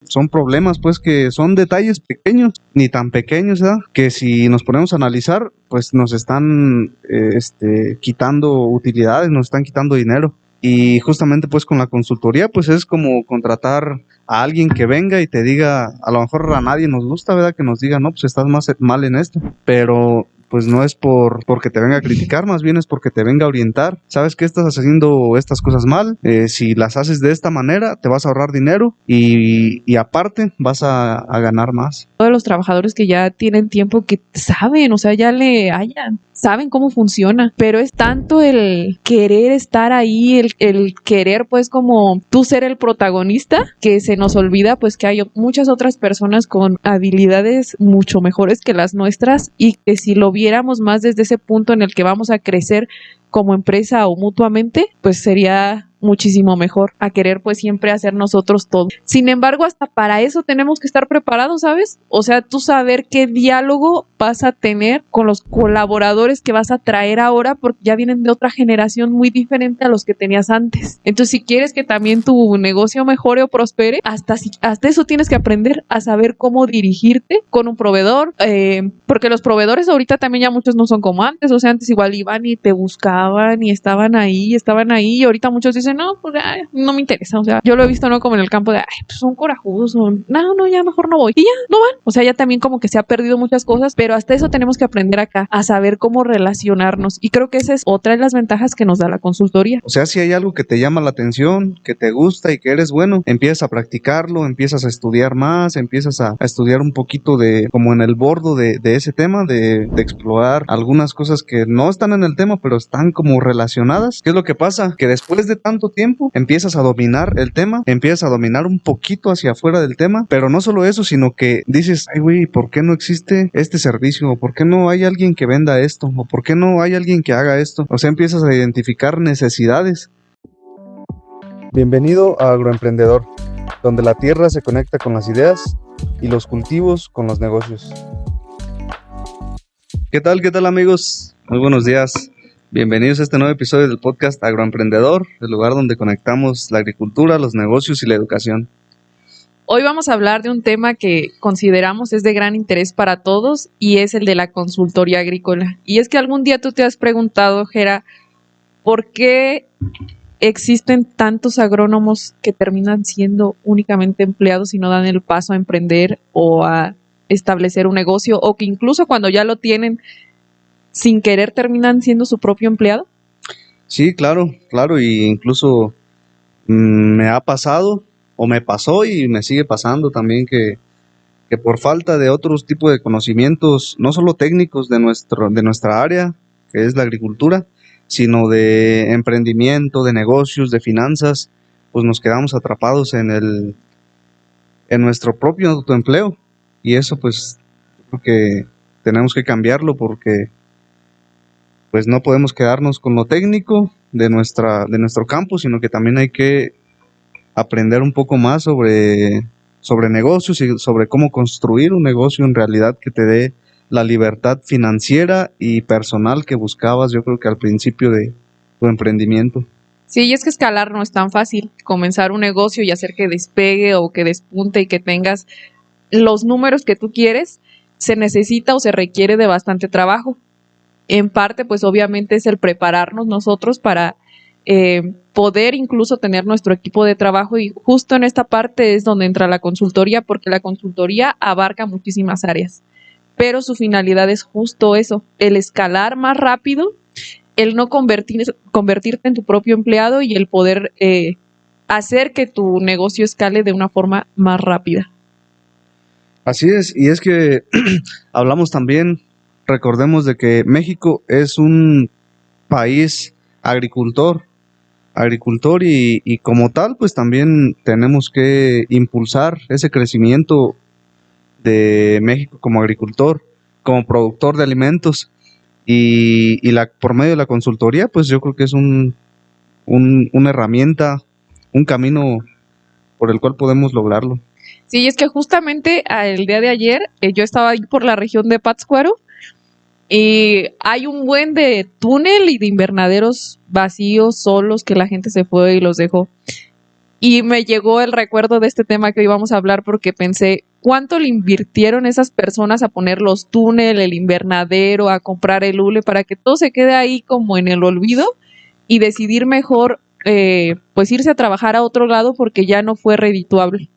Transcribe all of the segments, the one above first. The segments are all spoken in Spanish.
Son problemas pues que son detalles pequeños, ni tan pequeños, ¿verdad? Que si nos ponemos a analizar, pues nos están quitando utilidades, nos están quitando dinero. Y justamente pues con la consultoría pues es como contratar a alguien que venga y te diga, a lo mejor a nadie nos gusta, ¿verdad? Que nos diga, no, pues estás más mal en esto, pero pues no es porque te venga a criticar, más bien es porque te venga a orientar. Sabes que estás haciendo estas cosas mal, si las haces de esta manera te vas a ahorrar dinero y aparte vas a ganar más. Todos los trabajadores que ya tienen tiempo que saben, o sea, saben cómo funciona, pero es tanto el querer estar ahí, el querer pues como tú ser el protagonista, que se nos olvida pues que hay muchas otras personas con habilidades mucho mejores que las nuestras y que si lo viéramos más desde ese punto en el que vamos a crecer como empresa o mutuamente, pues sería muchísimo mejor a querer pues siempre hacer nosotros todo. Sin embargo, hasta para eso tenemos que estar preparados, ¿sabes? O sea, tú saber qué diálogo vas a tener con los colaboradores que vas a traer ahora porque ya vienen de otra generación muy diferente a los que tenías antes. Entonces, si quieres que también tu negocio mejore o prospere, hasta eso tienes que aprender a saber cómo dirigirte con un proveedor, porque los proveedores ahorita también ya muchos no son como antes, o sea, antes igual iban y te buscaban y estaban ahí, y ahorita muchos dicen, no, pues no me interesa, o sea, yo lo he visto, ¿no? Como en el campo de, pues son corajudos, no, ya mejor no voy, y ya, no van, o sea, ya también como que se ha perdido muchas cosas, pero hasta eso tenemos que aprender acá, a saber cómo relacionarnos, y creo que esa es otra de las ventajas que nos da la consultoría. O sea, si hay algo que te llama la atención, que te gusta y que eres bueno, empiezas a practicarlo, empiezas a estudiar más, empiezas a estudiar un poquito como en el bordo de ese tema, de explorar algunas cosas que no están en el tema, pero están como relacionadas. ¿Qué es lo que pasa? Que después de tanto tiempo empiezas a dominar el tema, empiezas a dominar un poquito hacia afuera del tema, pero no solo eso, sino que dices, ay güey, ¿por qué no existe este servicio? ¿O por qué no hay alguien que venda esto? ¿O por qué no hay alguien que haga esto? O sea, empiezas a identificar necesidades. Bienvenido a Agroemprendedor, donde la tierra se conecta con las ideas y los cultivos con los negocios. ¿Qué tal amigos? Muy buenos días. Bienvenidos a este nuevo episodio del podcast Agroemprendedor, el lugar donde conectamos la agricultura, los negocios y la educación. Hoy vamos a hablar de un tema que consideramos es de gran interés para todos y es el de la consultoría agrícola. Y es que algún día tú te has preguntado, Jera, ¿por qué existen tantos agrónomos que terminan siendo únicamente empleados y no dan el paso a emprender o a establecer un negocio, o que incluso cuando ya lo tienen, sin querer terminan siendo su propio empleado? Sí, claro, y incluso me ha pasado o me pasó y me sigue pasando también que por falta de otros tipos de conocimientos, no solo técnicos de nuestra área, que es la agricultura, sino de emprendimiento, de negocios, de finanzas, pues nos quedamos atrapados en nuestro propio autoempleo. Y eso pues creo que tenemos que cambiarlo porque pues no podemos quedarnos con lo técnico de nuestro campo, sino que también hay que aprender un poco más sobre negocios y sobre cómo construir un negocio en realidad que te dé la libertad financiera y personal que buscabas, yo creo que al principio de tu emprendimiento. Sí, y es que escalar no es tan fácil. Comenzar un negocio y hacer que despegue o que despunte y que tengas los números que tú quieres, se necesita o se requiere de bastante trabajo. En parte, pues obviamente es el prepararnos nosotros para poder incluso tener nuestro equipo de trabajo, y justo en esta parte es donde entra la consultoría, porque la consultoría abarca muchísimas áreas, pero su finalidad es justo eso, el escalar más rápido, el no convertirte en tu propio empleado y el poder hacer que tu negocio escale de una forma más rápida. Así es, y es que hablamos también, recordemos de que México es un país agricultor y como tal, pues también tenemos que impulsar ese crecimiento de México como agricultor, como productor de alimentos y por medio de la consultoría, pues yo creo que es una herramienta, un camino por el cual podemos lograrlo. Sí, es que justamente el día de ayer yo estaba ahí por la región de Pátzcuaro y hay un buen de túnel y de invernaderos vacíos, solos, que la gente se fue y los dejó. Y me llegó el recuerdo de este tema que hoy vamos a hablar porque pensé, ¿cuánto le invirtieron esas personas a poner los túneles, el invernadero, a comprar el hule para que todo se quede ahí como en el olvido y decidir mejor pues irse a trabajar a otro lado porque ya no fue redituable?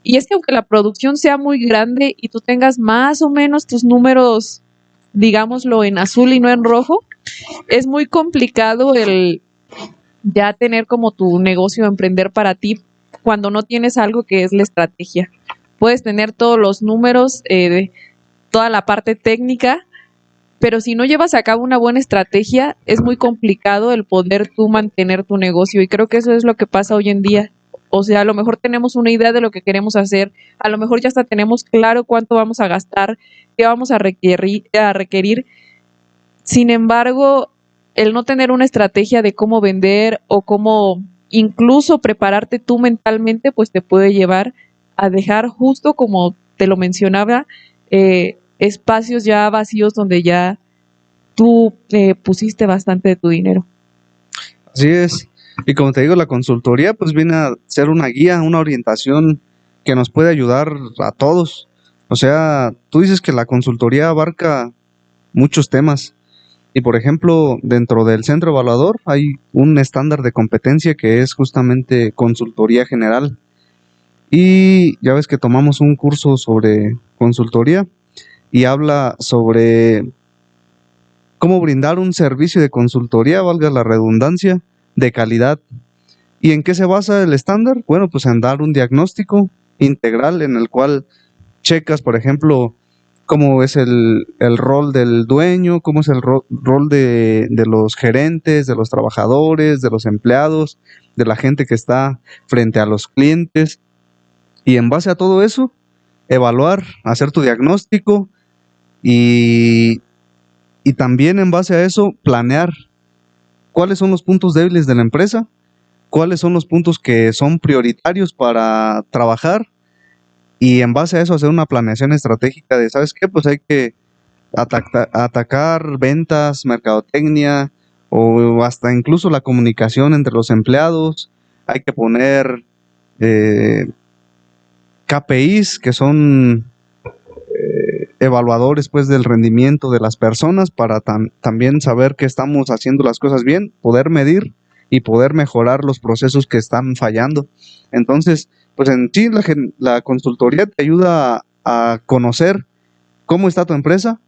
Y es que aunque la producción sea muy grande y tú tengas más o menos tus números, digámoslo, en azul y no en rojo, es muy complicado el ya tener como tu negocio, emprender para ti, cuando no tienes algo que es la estrategia. Puedes tener todos los números, toda la parte técnica, pero si no llevas a cabo una buena estrategia, es muy complicado el poder tú mantener tu negocio. Y creo que eso es lo que pasa hoy en día. O sea, a lo mejor tenemos una idea de lo que queremos hacer, a lo mejor ya hasta tenemos claro cuánto vamos a gastar, qué vamos a requerir. Sin embargo, el no tener una estrategia de cómo vender o cómo incluso prepararte tú mentalmente, pues te puede llevar a dejar, justo como te lo mencionaba, espacios ya vacíos donde ya tú pusiste bastante de tu dinero. Así es. Y como te digo, la consultoría pues viene a ser una guía, una orientación que nos puede ayudar a todos. O sea, tú dices que la consultoría abarca muchos temas. Y por ejemplo, dentro del centro evaluador hay un estándar de competencia que es justamente consultoría general. Y ya ves que tomamos un curso sobre consultoría y habla sobre cómo brindar un servicio de consultoría, valga la redundancia, de calidad. ¿Y en qué se basa el estándar? Bueno, pues en dar un diagnóstico integral en el cual checas, por ejemplo, cómo es el rol del dueño, cómo es el rol de los gerentes, de los trabajadores, de los empleados, de la gente que está frente a los clientes. Y en base a todo eso, evaluar, hacer tu diagnóstico y, y también en base a eso, planear cuáles son los puntos débiles de la empresa, cuáles son los puntos que son prioritarios para trabajar y en base a eso hacer una planeación estratégica de, ¿sabes qué? Pues hay que atacar ventas, mercadotecnia o hasta incluso la comunicación entre los empleados. Hay que poner KPIs, que son evaluadores pues del rendimiento de las personas para también saber que estamos haciendo las cosas bien, poder medir y poder mejorar los procesos que están fallando. Entonces, pues en sí la consultoría te ayuda a conocer cómo está tu empresa,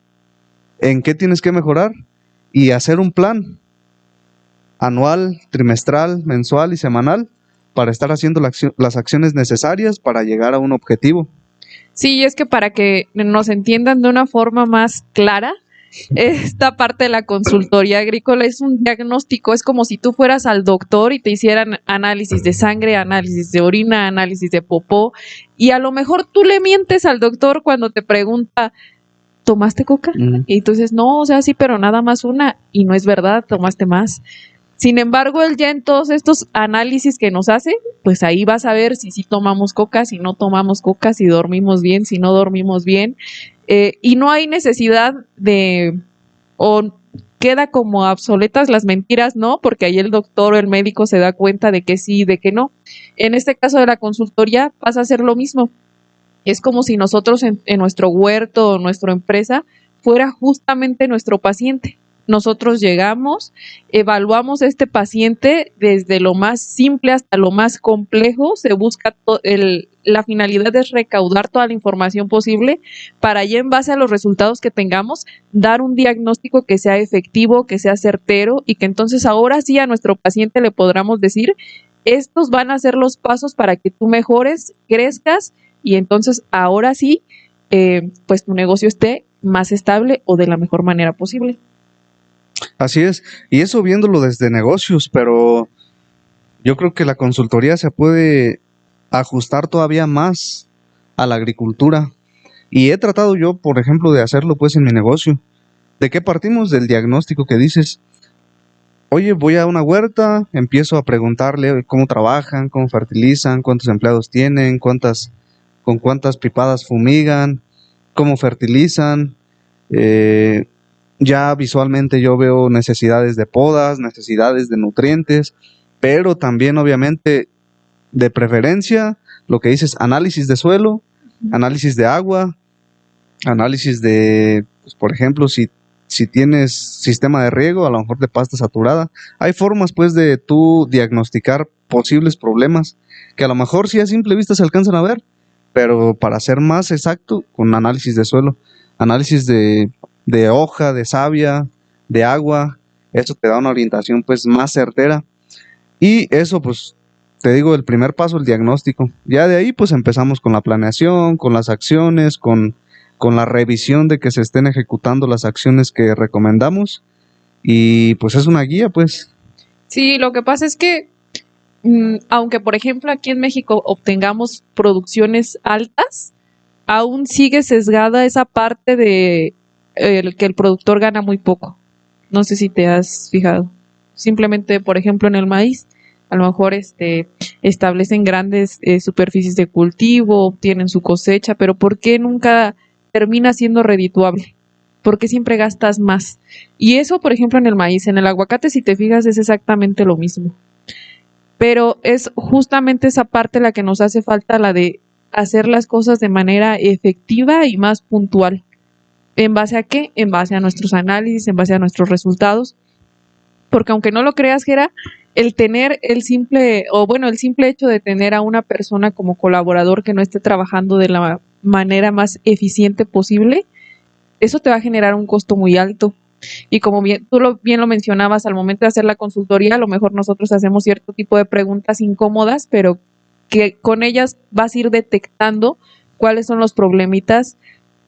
en qué tienes que mejorar y hacer un plan anual, trimestral, mensual y semanal para estar haciendo las acciones necesarias para llegar a un objetivo. Sí, es que para que nos entiendan de una forma más clara, esta parte de la consultoría agrícola es un diagnóstico, es como si tú fueras al doctor y te hicieran análisis de sangre, análisis de orina, análisis de popó, y a lo mejor tú le mientes al doctor cuando te pregunta, ¿tomaste coca? Y tú dices, no, o sea, sí, pero nada más una, y no es verdad, tomaste más. Sin embargo, él ya en todos estos análisis que nos hace, pues ahí vas a ver si sí tomamos coca, si no tomamos coca, si dormimos bien, si no dormimos bien. Y no hay necesidad de, o queda como obsoletas las mentiras, ¿no? Porque ahí el doctor o el médico se da cuenta de que sí y de que no. En este caso de la consultoría pasa a ser lo mismo. Es como si nosotros en nuestro huerto o nuestra empresa fuera justamente nuestro paciente. Nosotros llegamos, evaluamos a este paciente desde lo más simple hasta lo más complejo, se busca la finalidad es recaudar toda la información posible para ya en base a los resultados que tengamos, dar un diagnóstico que sea efectivo, que sea certero y que entonces ahora sí a nuestro paciente le podamos decir, estos van a ser los pasos para que tú mejores, crezcas y entonces ahora sí, pues tu negocio esté más estable o de la mejor manera posible. Así es, y eso viéndolo desde negocios, pero yo creo que la consultoría se puede ajustar todavía más a la agricultura. Y he tratado yo, por ejemplo, de hacerlo pues en mi negocio. ¿De qué partimos? Del diagnóstico que dices. Oye, voy a una huerta, empiezo a preguntarle cómo trabajan, cómo fertilizan, cuántos empleados tienen, con cuántas pipadas fumigan, cómo fertilizan. Ya visualmente yo veo necesidades de podas, necesidades de nutrientes, pero también obviamente de preferencia, lo que dices, análisis de suelo, análisis de agua, análisis de, pues, por ejemplo, si tienes sistema de riego, a lo mejor de pasta saturada. Hay formas, pues, de tú diagnosticar posibles problemas que a lo mejor sí a simple vista se alcanzan a ver, pero para ser más exacto, con análisis de suelo, análisis de hoja, de savia, de agua, eso te da una orientación, pues, más certera. Y eso, pues, te digo, el primer paso, el diagnóstico. Ya de ahí, pues, empezamos con la planeación, con las acciones, con la revisión de que se estén ejecutando las acciones que recomendamos. Y pues es una guía, pues. Sí, lo que pasa es que, aunque por ejemplo aquí en México obtengamos producciones altas, aún sigue sesgada esa parte de que el productor gana muy poco. No sé si te has fijado. Simplemente, por ejemplo, en el maíz, a lo mejor establecen grandes superficies de cultivo, obtienen su cosecha, pero ¿por qué nunca termina siendo redituable? ¿Por qué siempre gastas más? Y eso, por ejemplo, en el maíz. En el aguacate, si te fijas, es exactamente lo mismo. Pero es justamente esa parte la que nos hace falta, la de hacer las cosas de manera efectiva y más puntual. ¿En base a qué? En base a nuestros análisis, en base a nuestros resultados. Porque aunque no lo creas, Gera, el tener el simple hecho de tener a una persona como colaborador que no esté trabajando de la manera más eficiente posible, eso te va a generar un costo muy alto. Y como bien lo mencionabas, al momento de hacer la consultoría, a lo mejor nosotros hacemos cierto tipo de preguntas incómodas, pero que con ellas vas a ir detectando cuáles son los problemitas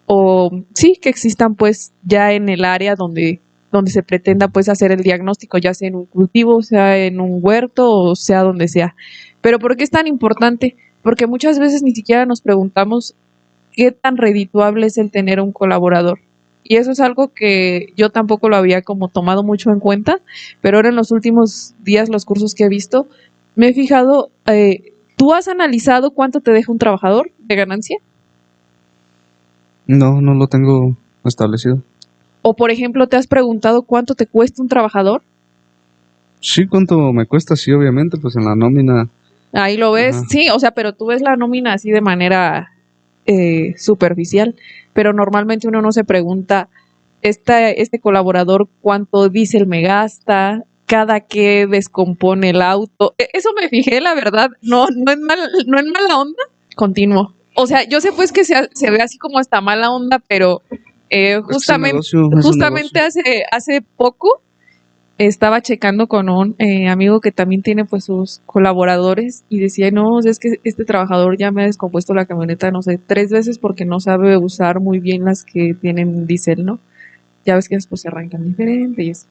o sí que existan pues ya en el área donde se pretenda pues hacer el diagnóstico, ya sea en un cultivo, sea en un huerto o sea donde sea. Pero ¿por qué es tan importante? Porque muchas veces ni siquiera nos preguntamos qué tan redituable es el tener un colaborador. Y eso es algo que yo tampoco lo había como tomado mucho en cuenta, pero ahora en los últimos días, los cursos que he visto, me he fijado, ¿tú has analizado cuánto te deja un trabajador de ganancia? No, no lo tengo establecido. O por ejemplo, ¿te has preguntado cuánto te cuesta un trabajador? Sí, cuánto me cuesta, sí, obviamente, pues en la nómina. Ahí lo ves, Ajá. sí, o sea, pero tú ves la nómina así de manera superficial, pero normalmente uno no se pregunta, este colaborador cuánto diésel me gasta, cada que descompone el auto. Eso me fijé, la verdad, no en mala onda, continuo. O sea, yo sé pues que se ve así como hasta mala onda, pero Es un negocio, es un justamente negocio. hace poco estaba checando con un amigo que también tiene pues sus colaboradores y decía, no, es que este trabajador ya me ha descompuesto la camioneta, no sé, 3 veces porque no sabe usar muy bien las que tienen diésel, ¿no? Ya ves que después se arrancan diferente y eso.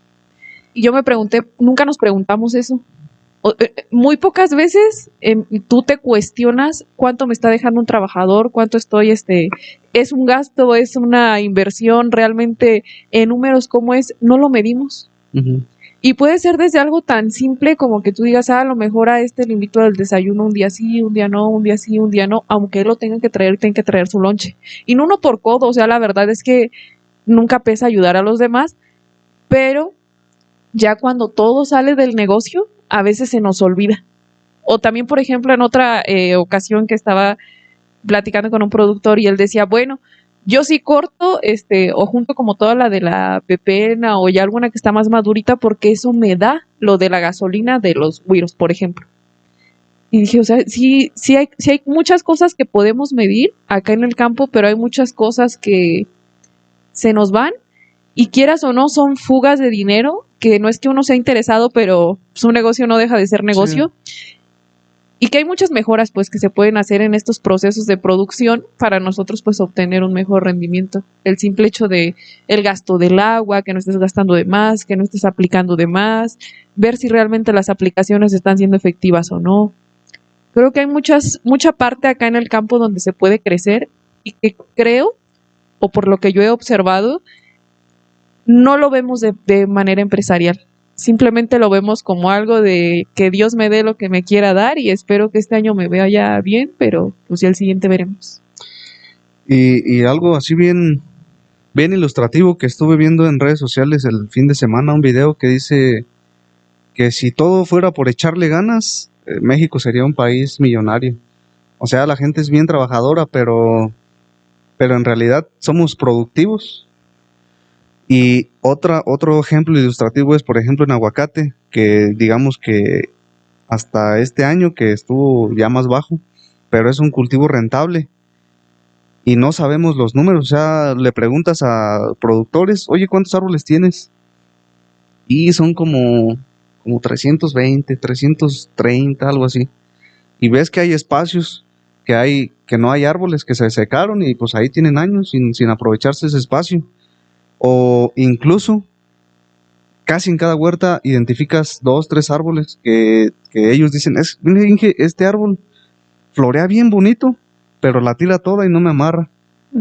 Y yo me pregunté, nunca nos preguntamos eso. Muy pocas veces tú te cuestionas cuánto me está dejando un trabajador, cuánto es un gasto, es una inversión, realmente en números cómo es, no lo medimos. Uh-huh. Y puede ser desde algo tan simple como que tú digas, a lo mejor a le invito al desayuno un día sí, un día no, un día sí, un día no, aunque él lo tenga que traer su lonche. Y no uno por codo, o sea, la verdad es que nunca pesa ayudar a los demás, pero ya cuando todo sale del negocio, a veces se nos olvida. O también, por ejemplo, en otra ocasión que estaba platicando con un productor y él decía, bueno, yo sí corto, o junto como toda la de la pepena o ya alguna que está más madurita porque eso me da lo de la gasolina de los güiros, por ejemplo. Y dije, o sea, sí hay muchas cosas que podemos medir acá en el campo, pero hay muchas cosas que se nos van y quieras o no son fugas de dinero, que no es que uno sea interesado, pero su negocio no deja de ser negocio. Sí. Y que hay muchas mejoras pues que se pueden hacer en estos procesos de producción para nosotros pues obtener un mejor rendimiento. El simple hecho de el gasto del agua, que no estés gastando de más, que no estés aplicando de más, ver si realmente las aplicaciones están siendo efectivas o no. Creo que hay mucha parte acá en el campo donde se puede crecer y que creo, o por lo que yo he observado, no lo vemos de manera empresarial. Simplemente lo vemos como algo de que Dios me dé lo que me quiera dar y espero que este año me vea ya bien, pero pues ya el siguiente veremos. Y algo así bien ilustrativo que estuve viendo en redes sociales el fin de semana, un video que dice que si todo fuera por echarle ganas, México sería un país millonario. O sea, la gente es bien trabajadora, pero en realidad somos productivos. Y otro ejemplo ilustrativo es, por ejemplo, en aguacate, que digamos que hasta este año que estuvo ya más bajo, pero es un cultivo rentable y no sabemos los números. O sea, le preguntas a productores, oye, ¿cuántos árboles tienes? Y son como 320, 330, algo así. Y ves que hay espacios, que no hay árboles, que se secaron y pues ahí tienen años sin aprovecharse ese espacio. O incluso casi en cada huerta identificas dos, tres árboles que ellos dicen, mire, Inge, este árbol florea bien bonito, pero la tira toda y no me amarra.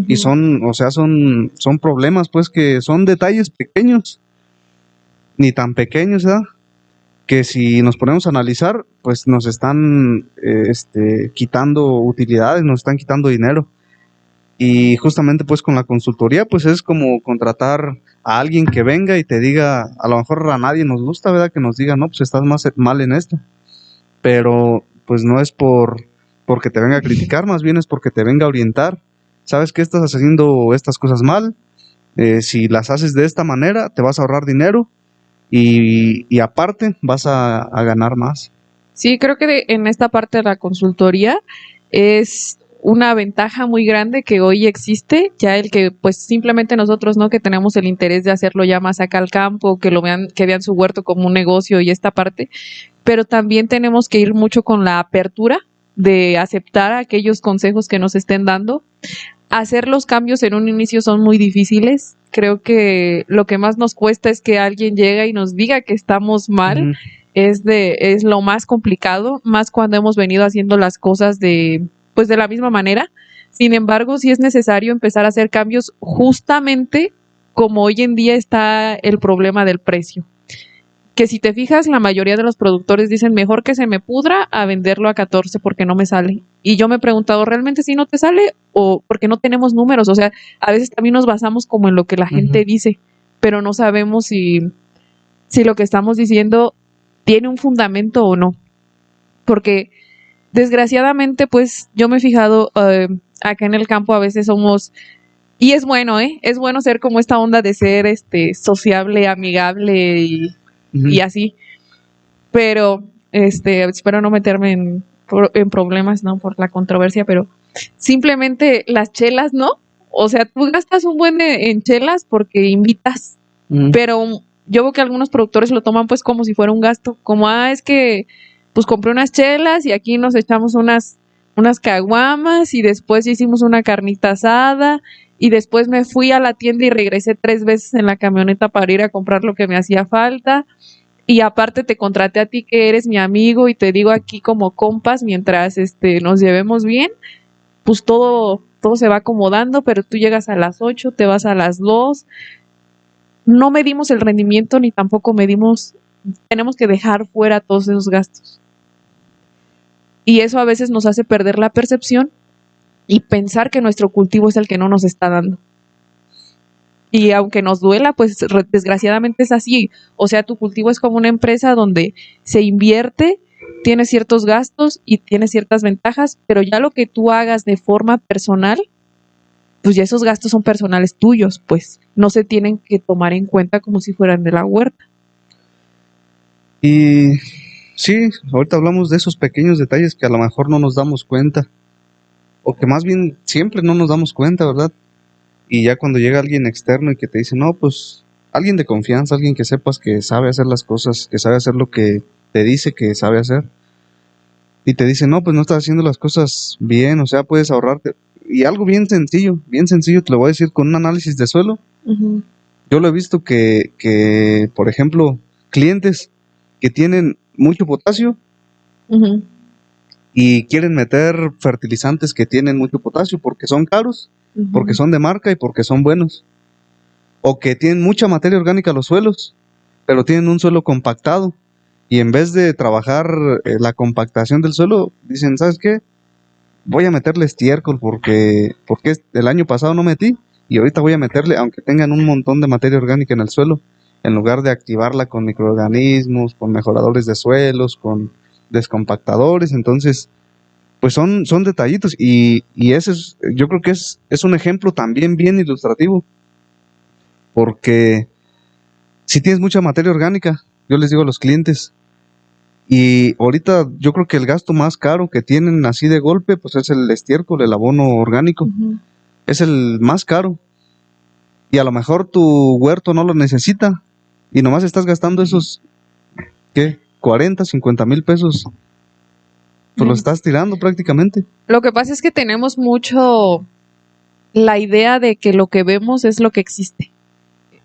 Y Ujú. son problemas, pues, que son detalles pequeños, ni tan pequeños, ¿verdad? Que si nos ponemos a analizar, pues nos están quitando utilidades, nos están quitando dinero. Y justamente pues con la consultoría, pues es como contratar a alguien que venga y te diga, a lo mejor a nadie nos gusta, ¿verdad? Que nos diga, no, pues estás más mal en esto. Pero pues no es porque te venga a criticar, más bien es porque te venga a orientar. ¿Sabes que estás haciendo estas cosas mal? Si las haces de esta manera, te vas a ahorrar dinero y aparte vas a ganar más. Sí, creo que en esta parte de la consultoría es una ventaja muy grande que hoy existe, ya el que pues simplemente nosotros, ¿no? Que tenemos el interés de hacerlo ya más acá al campo, que vean su huerto como un negocio y esta parte, pero también tenemos que ir mucho con la apertura de aceptar aquellos consejos que nos estén dando. Hacer los cambios en un inicio son muy difíciles. Creo que lo que más nos cuesta es que alguien llegue y nos diga que estamos mal. Ujú. Es lo más complicado, más cuando hemos venido haciendo las cosas pues de la misma manera. Sin embargo, sí es necesario empezar a hacer cambios justamente como hoy en día está el problema del precio. Que si te fijas, la mayoría de los productores dicen mejor que se me pudra a venderlo a 14 porque no me sale. Y yo me he preguntado, ¿realmente si no te sale o porque no tenemos números? O sea, a veces también nos basamos como en lo que la Ujú. gente dice, pero no sabemos si lo que estamos diciendo tiene un fundamento o no. Porque desgraciadamente, pues yo me he fijado acá en el campo a veces somos, y es bueno, ¿eh? Es bueno ser como esta onda de ser sociable, amigable y Ujú. así, pero espero no meterme en problemas, ¿no? Por la controversia, pero simplemente las chelas, ¿no? O sea, tú gastas un buen en chelas porque invitas, Ujú. pero yo veo que algunos productores lo toman pues como si fuera un gasto, como, es que pues compré unas chelas y aquí nos echamos unas caguamas y después hicimos una carnita asada y después me fui a la tienda y regresé 3 veces en la camioneta para ir a comprar lo que me hacía falta y aparte te contraté a ti que eres mi amigo y te digo aquí como compas mientras nos llevemos bien, pues todo se va acomodando, pero tú llegas a las 8, te vas a las 2, no medimos el rendimiento ni tampoco medimos, tenemos que dejar fuera todos esos gastos. Y eso a veces nos hace perder la percepción y pensar que nuestro cultivo es el que no nos está dando. Y aunque nos duela, pues desgraciadamente es así. O sea, tu cultivo es como una empresa donde se invierte, tiene ciertos gastos y tiene ciertas ventajas, pero ya lo que tú hagas de forma personal, pues ya esos gastos son personales tuyos, pues no se tienen que tomar en cuenta como si fueran de la huerta. Y sí, ahorita hablamos de esos pequeños detalles que a lo mejor no nos damos cuenta, o que más bien siempre no nos damos cuenta, ¿verdad? Y ya cuando llega alguien externo y que te dice, no, pues alguien de confianza, alguien que sepas que sabe hacer las cosas, que sabe hacer lo que te dice que sabe hacer, y te dice, no, pues no estás haciendo las cosas bien, o sea, puedes ahorrarte. Y algo bien sencillo, te lo voy a decir con un análisis de suelo. Ujú, Yo lo he visto por ejemplo, clientes que tienen mucho potasio ujú, y quieren meter fertilizantes que tienen mucho potasio porque son caros, porque ujú. son de marca y porque son buenos. O que tienen mucha materia orgánica los suelos, pero tienen un suelo compactado. Y en vez de trabajar la compactación del suelo, dicen, ¿sabes qué? Voy a meterle estiércol porque el año pasado no metí y ahorita voy a meterle, aunque tengan un montón de materia orgánica en el suelo, en lugar de activarla con microorganismos, con mejoradores de suelos, con descompactadores. Entonces, pues son detallitos y ese es, yo creo que es un ejemplo también bien ilustrativo, porque si tienes mucha materia orgánica, yo les digo a los clientes, y ahorita yo creo que el gasto más caro que tienen así de golpe, pues es el estiércol, el abono orgánico, es el más caro, y a lo mejor tu huerto no lo necesita, y nomás estás gastando esos, ¿qué? 40, 50 mil pesos, pues lo estás tirando prácticamente. Lo que pasa es que tenemos mucho la idea de que lo que vemos es lo que existe.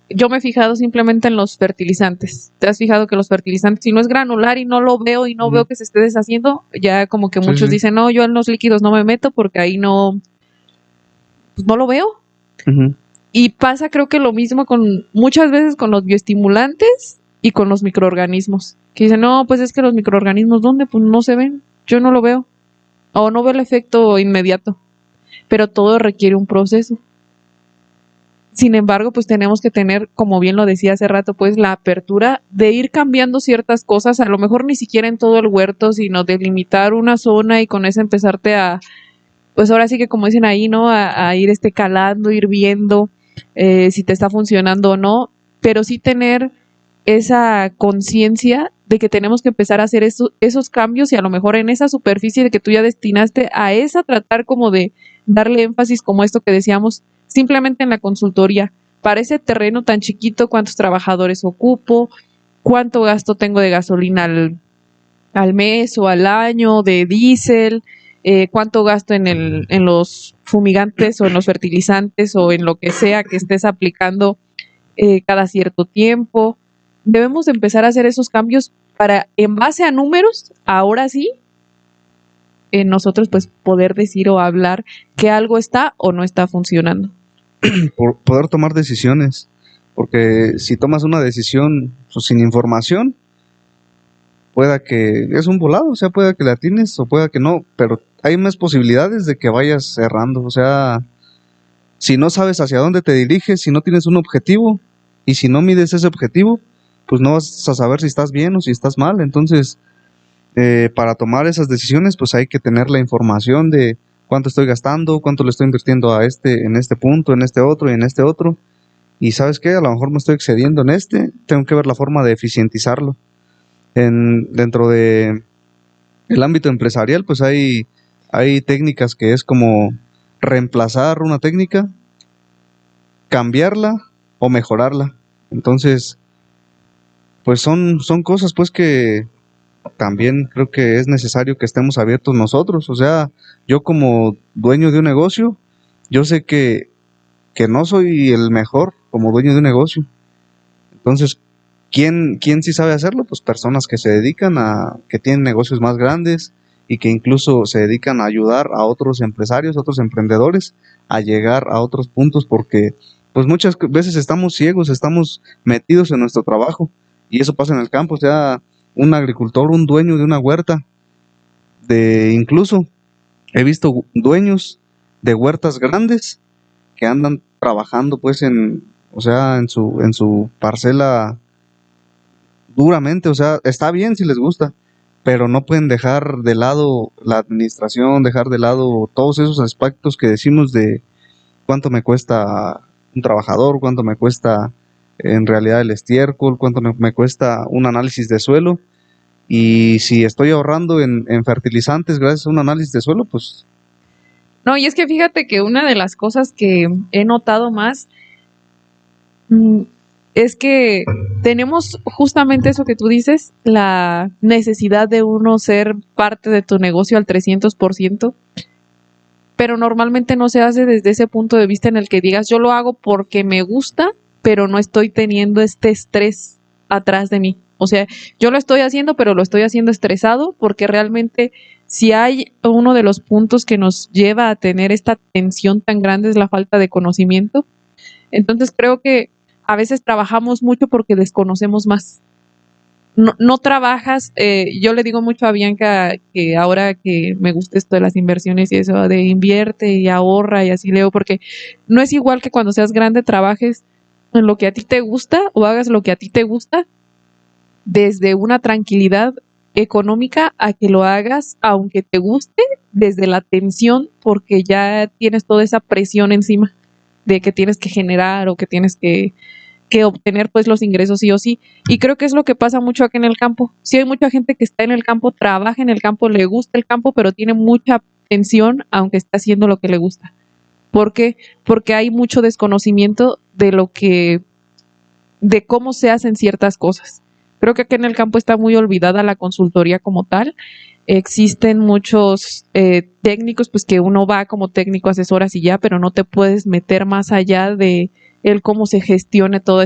Yo me he fijado simplemente en los fertilizantes. ¿Te has fijado que los fertilizantes, si no es granular y no lo veo y no veo que se esté deshaciendo, ya como que muchos dicen, no, yo en los líquidos no me meto porque ahí no, pues no lo veo. Y pasa creo que lo mismo muchas veces con los bioestimulantes y con los microorganismos. Que dicen, no, pues es que los microorganismos, ¿dónde? Pues no se ven, yo no lo veo. O no veo el efecto inmediato. Pero todo requiere un proceso. Sin embargo, pues tenemos que tener, como bien lo decía hace rato, pues la apertura de ir cambiando ciertas cosas, a lo mejor ni siquiera en todo el huerto, sino delimitar una zona y con eso empezarte a, pues ahora sí que como dicen ahí, ¿no? A ir calando, ir viendo si te está funcionando o no, pero sí tener esa conciencia de que tenemos que empezar a hacer esos cambios y a lo mejor en esa superficie de que tú ya destinaste a esa, tratar como de darle énfasis como esto que decíamos, simplemente en la consultoría, para ese terreno tan chiquito, cuántos trabajadores ocupo, cuánto gasto tengo de gasolina al mes o al año, de diésel, cuánto gasto en los fumigantes o en los fertilizantes o en lo que sea que estés aplicando cada cierto tiempo. Debemos empezar a hacer esos cambios para, en base a números, ahora sí, nosotros pues poder decir o hablar que algo está o no está funcionando. Por poder tomar decisiones, porque si tomas una decisión pues, sin información, pueda que es un volado, o sea, pueda que le atines o pueda que no, pero hay más posibilidades de que vayas errando. O sea, si no sabes hacia dónde te diriges, si no tienes un objetivo y si no mides ese objetivo, pues no vas a saber si estás bien o si estás mal. Entonces, para tomar esas decisiones, pues hay que tener la información de cuánto estoy gastando, cuánto le estoy invirtiendo a en este punto, en este otro y en este otro. Y ¿sabes qué? A lo mejor me estoy excediendo en tengo que ver la forma de eficientizarlo. Dentro de el ámbito empresarial, pues hay técnicas que es como reemplazar una técnica, cambiarla o mejorarla. Entonces, pues son cosas pues que también creo que es necesario que estemos abiertos nosotros. O sea, yo como dueño de un negocio, yo sé que no soy el mejor como dueño de un negocio. Entonces, ¿quién sí sabe hacerlo? Pues personas que se dedican que tienen negocios más grandes y que incluso se dedican a ayudar a otros empresarios, a otros emprendedores a llegar a otros puntos, porque pues muchas veces estamos ciegos, estamos metidos en nuestro trabajo y eso pasa en el campo. O sea, un agricultor, un dueño de una huerta, incluso he visto dueños de huertas grandes que andan trabajando pues o sea, en su parcela duramente. O sea, está bien si les gusta, pero no pueden dejar de lado la administración, dejar de lado todos esos aspectos que decimos de cuánto me cuesta un trabajador, cuánto me cuesta en realidad el estiércol, cuánto me cuesta un análisis de suelo. Y si estoy ahorrando en fertilizantes gracias a un análisis de suelo, pues... No, y es que fíjate que una de las cosas que he notado más es que tenemos justamente eso que tú dices, la necesidad de uno ser parte de tu negocio al 300%, pero normalmente no se hace desde ese punto de vista en el que digas, yo lo hago porque me gusta, pero no estoy teniendo este estrés atrás de mí. O sea, yo lo estoy haciendo, pero lo estoy haciendo estresado, porque realmente si hay uno de los puntos que nos lleva a tener esta tensión tan grande es la falta de conocimiento. Entonces creo que a veces trabajamos mucho porque desconocemos más. No trabajas, yo le digo mucho a Bianca que ahora que me gusta esto de las inversiones y eso de invierte y ahorra y así leo, porque no es igual que cuando seas grande trabajes en lo que a ti te gusta o hagas lo que a ti te gusta desde una tranquilidad económica a que lo hagas aunque te guste desde la tensión, porque ya tienes toda esa presión encima de que tienes que generar o que tienes que obtener pues los ingresos sí o sí. Y creo que es lo que pasa mucho aquí en el campo. Sí hay mucha gente que está en el campo, trabaja en el campo, le gusta el campo, pero tiene mucha tensión aunque está haciendo lo que le gusta. ¿Por qué? Porque hay mucho desconocimiento de cómo se hacen ciertas cosas. Creo que aquí en el campo está muy olvidada la consultoría como tal. Existen muchos técnicos, pues que uno va como técnico, asesoras y ya, pero no te puedes meter más allá de el cómo se gestione todo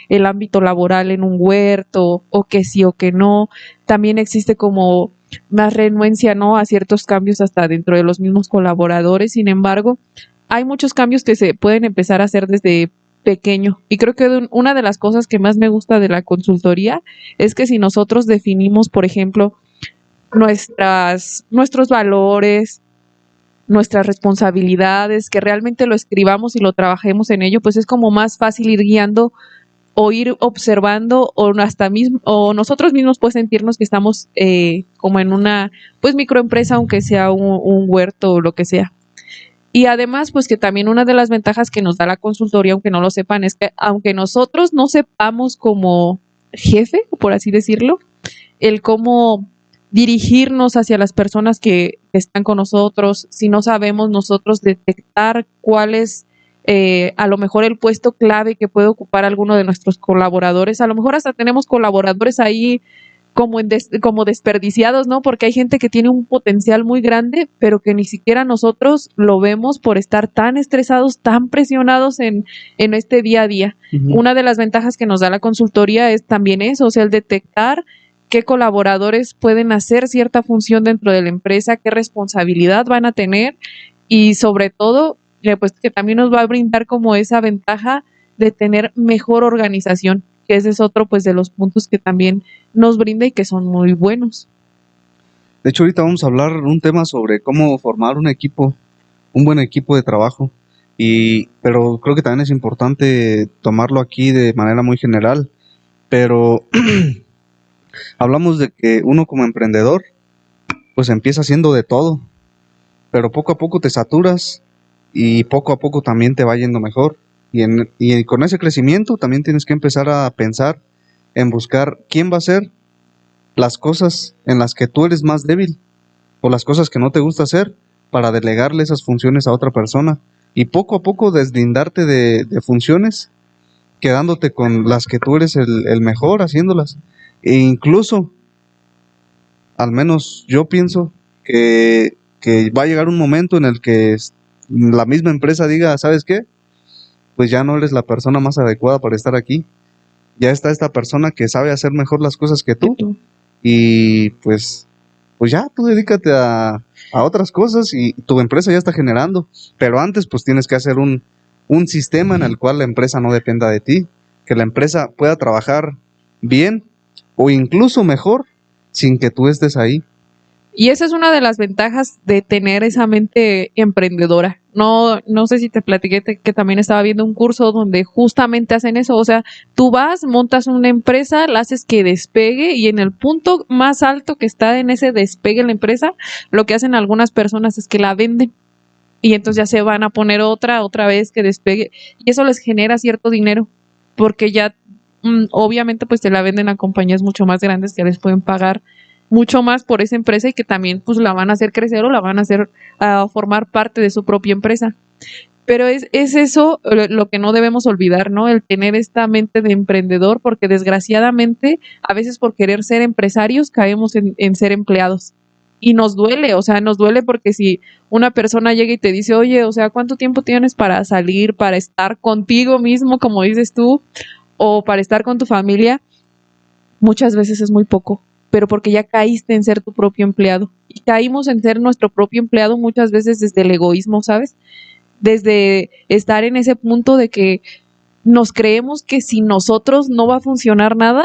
el ámbito laboral en un huerto, o que sí o que no. También existe como más renuencia, ¿no?, a ciertos cambios hasta dentro de los mismos colaboradores. Sin embargo, hay muchos cambios que se pueden empezar a hacer desde pequeño. Y creo que una de las cosas que más me gusta de la consultoría es que si nosotros definimos, por ejemplo, nuestros valores, nuestras responsabilidades, que realmente lo escribamos y lo trabajemos en ello, pues es como más fácil ir guiando o ir observando, o nosotros mismos pues sentirnos que estamos como en una pues microempresa, aunque sea un huerto o lo que sea. Y además, pues que también una de las ventajas que nos da la consultoría, aunque no lo sepan, es que aunque nosotros no sepamos como jefe, por así decirlo, el cómo dirigirnos hacia las personas que están con nosotros, si no sabemos nosotros detectar cuál es a lo mejor el puesto clave que puede ocupar alguno de nuestros colaboradores. A lo mejor hasta tenemos colaboradores ahí como desperdiciados, ¿no? Porque hay gente que tiene un potencial muy grande, pero que ni siquiera nosotros lo vemos por estar tan estresados, tan presionados en este día a día. Uh-huh. Una de las ventajas que nos da la consultoría es también eso, o sea, el detectar qué colaboradores pueden hacer cierta función dentro de la empresa, qué responsabilidad van a tener, y sobre todo, pues que también nos va a brindar como esa ventaja de tener mejor organización, que ese es otro pues de los puntos que también nos brinda y que son muy buenos. De hecho, ahorita vamos a hablar un tema sobre cómo formar un buen equipo de trabajo, pero creo que también es importante tomarlo aquí de manera muy general, pero hablamos de que uno como emprendedor pues empieza haciendo de todo, pero poco a poco te saturas y poco a poco también te va yendo mejor. Y con ese crecimiento también tienes que empezar a pensar en buscar quién va a hacer las cosas en las que tú eres más débil o las cosas que no te gusta hacer, para delegarle esas funciones a otra persona y poco a poco deslindarte de funciones, quedándote con las que tú eres el mejor haciéndolas. E incluso, al menos yo pienso que va a llegar un momento en el que la misma empresa diga, ¿sabes qué? Pues ya no eres la persona más adecuada para estar aquí. Ya está esta persona que sabe hacer mejor las cosas que tú. Y pues ya tú dedícate a otras cosas y tu empresa ya está generando. Pero antes pues tienes que hacer un sistema en el cual la empresa no dependa de ti. Que la empresa pueda trabajar bien o incluso mejor sin que tú estés ahí. Y esa es una de las ventajas de tener esa mente emprendedora. No sé si te platiqué que también estaba viendo un curso donde justamente hacen eso. O sea, tú vas, montas una empresa, la haces que despegue, y en el punto más alto que está en ese despegue la empresa, lo que hacen algunas personas es que la venden. Y entonces ya se van a poner otra vez que despegue. Y eso les genera cierto dinero, porque ya obviamente pues te la venden a compañías mucho más grandes que les pueden pagar mucho más por esa empresa, y que también pues la van a hacer crecer o la van a hacer formar parte de su propia empresa. Pero es eso lo que no debemos olvidar, ¿no? El tener esta mente de emprendedor, porque desgraciadamente a veces por querer ser empresarios caemos en ser empleados. Y nos duele, o sea, nos duele porque si una persona llega y te dice, oye, o sea, ¿cuánto tiempo tienes para salir, para estar contigo mismo, como dices tú, o para estar con tu familia? Muchas veces es muy poco, pero porque ya caíste en ser tu propio empleado. Y caímos en ser nuestro propio empleado muchas veces desde el egoísmo, ¿sabes? Desde estar en ese punto de que nos creemos que sin nosotros no va a funcionar nada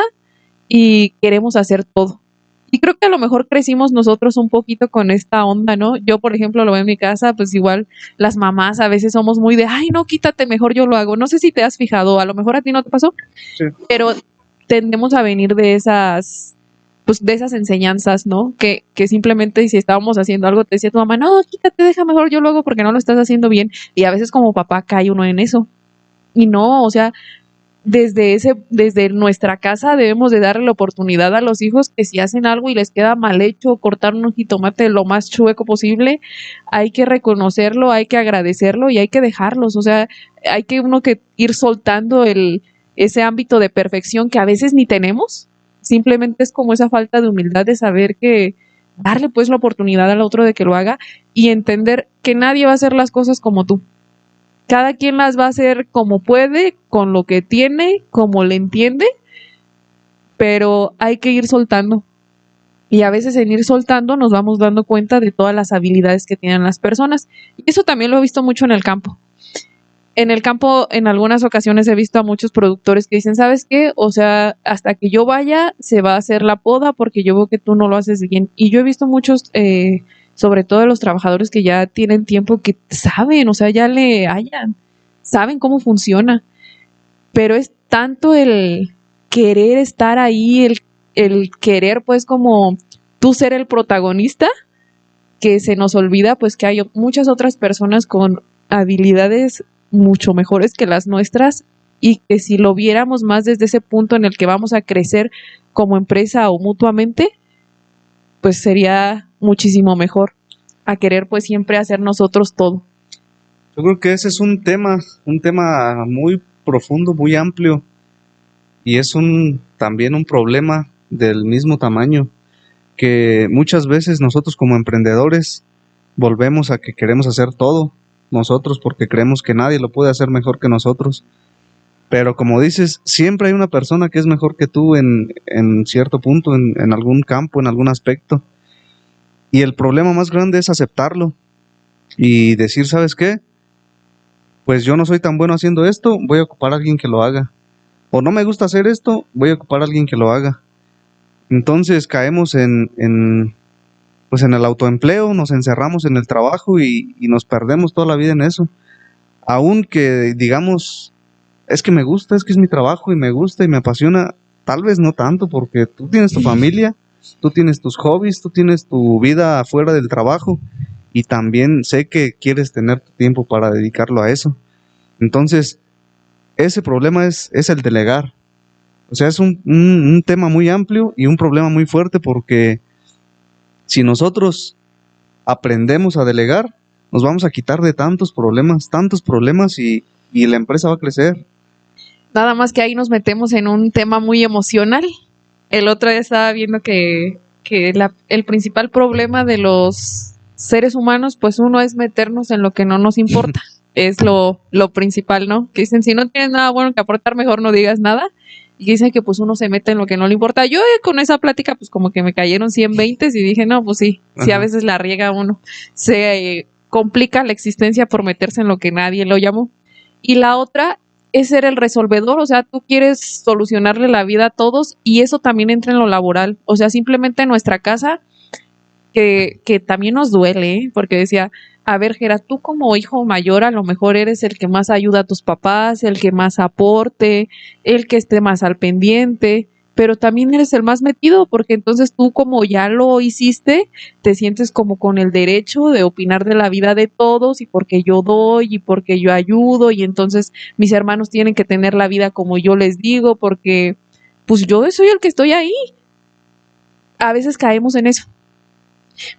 y queremos hacer todo. Y creo que a lo mejor crecimos nosotros un poquito con esta onda, ¿no? Yo, por ejemplo, lo veo en mi casa, pues igual las mamás a veces somos muy de, ay, no, quítate, mejor yo lo hago. No sé si te has fijado, a lo mejor a ti no te pasó, sí, pero tendemos a venir de pues de esas enseñanzas, ¿no? Que simplemente si estábamos haciendo algo te decía tu mamá, no, quítate, deja mejor yo lo hago porque no lo estás haciendo bien. Y a veces como papá cae uno en eso. Y no, o sea, desde nuestra casa debemos de darle la oportunidad a los hijos que si hacen algo y les queda mal hecho, cortar un jitomate lo más chueco posible, hay que reconocerlo, hay que agradecerlo y hay que dejarlos. O sea, hay que uno que ir soltando ese ámbito de perfección que a veces ni tenemos. Simplemente es como esa falta de humildad de saber que darle pues la oportunidad al otro de que lo haga y entender que nadie va a hacer las cosas como tú. Cada quien las va a hacer como puede, con lo que tiene, como le entiende, pero hay que ir soltando. Y a veces en ir soltando nos vamos dando cuenta de todas las habilidades que tienen las personas. Y eso también lo he visto mucho en el campo. En el campo, en algunas ocasiones he visto a muchos productores que dicen, ¿sabes qué? O sea, hasta que yo vaya, se va a hacer la poda porque yo veo que tú no lo haces bien. Y yo he visto muchos, sobre todo los trabajadores que ya tienen tiempo, que saben, o sea, ya le hallan, saben cómo funciona. Pero es tanto el querer estar ahí, el querer pues como tú ser el protagonista, que se nos olvida pues que hay muchas otras personas con habilidades mucho mejores que las nuestras y que si lo viéramos más desde ese punto en el que vamos a crecer como empresa o mutuamente, pues sería muchísimo mejor a querer pues siempre hacer nosotros todo. Yo creo que ese es un tema muy profundo, muy amplio, y es también un problema del mismo tamaño, que muchas veces nosotros como emprendedores volvemos a que queremos hacer todo nosotros porque creemos que nadie lo puede hacer mejor que nosotros. Pero como dices, siempre hay una persona que es mejor que tú en cierto punto, en algún campo, en algún aspecto. Y el problema más grande es aceptarlo y decir, ¿sabes qué? Pues yo no soy tan bueno haciendo esto, voy a ocupar a alguien que lo haga. O no me gusta hacer esto, voy a ocupar a alguien que lo haga. Entonces caemos pues en el autoempleo, nos encerramos en el trabajo y nos perdemos toda la vida en eso. Aunque digamos, es que me gusta, es que es mi trabajo y me gusta y me apasiona, tal vez no tanto porque tú tienes tu familia, tú tienes tus hobbies, tú tienes tu vida afuera del trabajo y también sé que quieres tener tu tiempo para dedicarlo a eso. Entonces, ese problema es el delegar. O sea, es un tema muy amplio y un problema muy fuerte porque si nosotros aprendemos a delegar, nos vamos a quitar de tantos problemas y la empresa va a crecer. Nada más que ahí nos metemos en un tema muy emocional. El otro día estaba viendo que el principal problema de los seres humanos, pues uno es meternos en lo que no nos importa. Es lo principal, ¿no? Que dicen, si no tienes nada bueno que aportar, mejor no digas nada. Y dicen que pues uno se mete en lo que no le importa. Yo con esa plática pues como que me cayeron 100 veintes y dije, no, pues sí, sí a veces la riega uno. Se complica la existencia por meterse en lo que nadie lo llamó. Y la otra es ser el resolvedor, o sea, tú quieres solucionarle la vida a todos y eso también entra en lo laboral. O sea, simplemente en nuestra casa, que también nos duele, ¿eh? Porque decía, a ver, Gera, tú como hijo mayor a lo mejor eres el que más ayuda a tus papás, el que más aporte, el que esté más al pendiente, pero también eres el más metido porque entonces tú como ya lo hiciste, te sientes como con el derecho de opinar de la vida de todos y porque yo doy y porque yo ayudo y entonces mis hermanos tienen que tener la vida como yo les digo porque pues yo soy el que estoy ahí. A veces caemos en eso.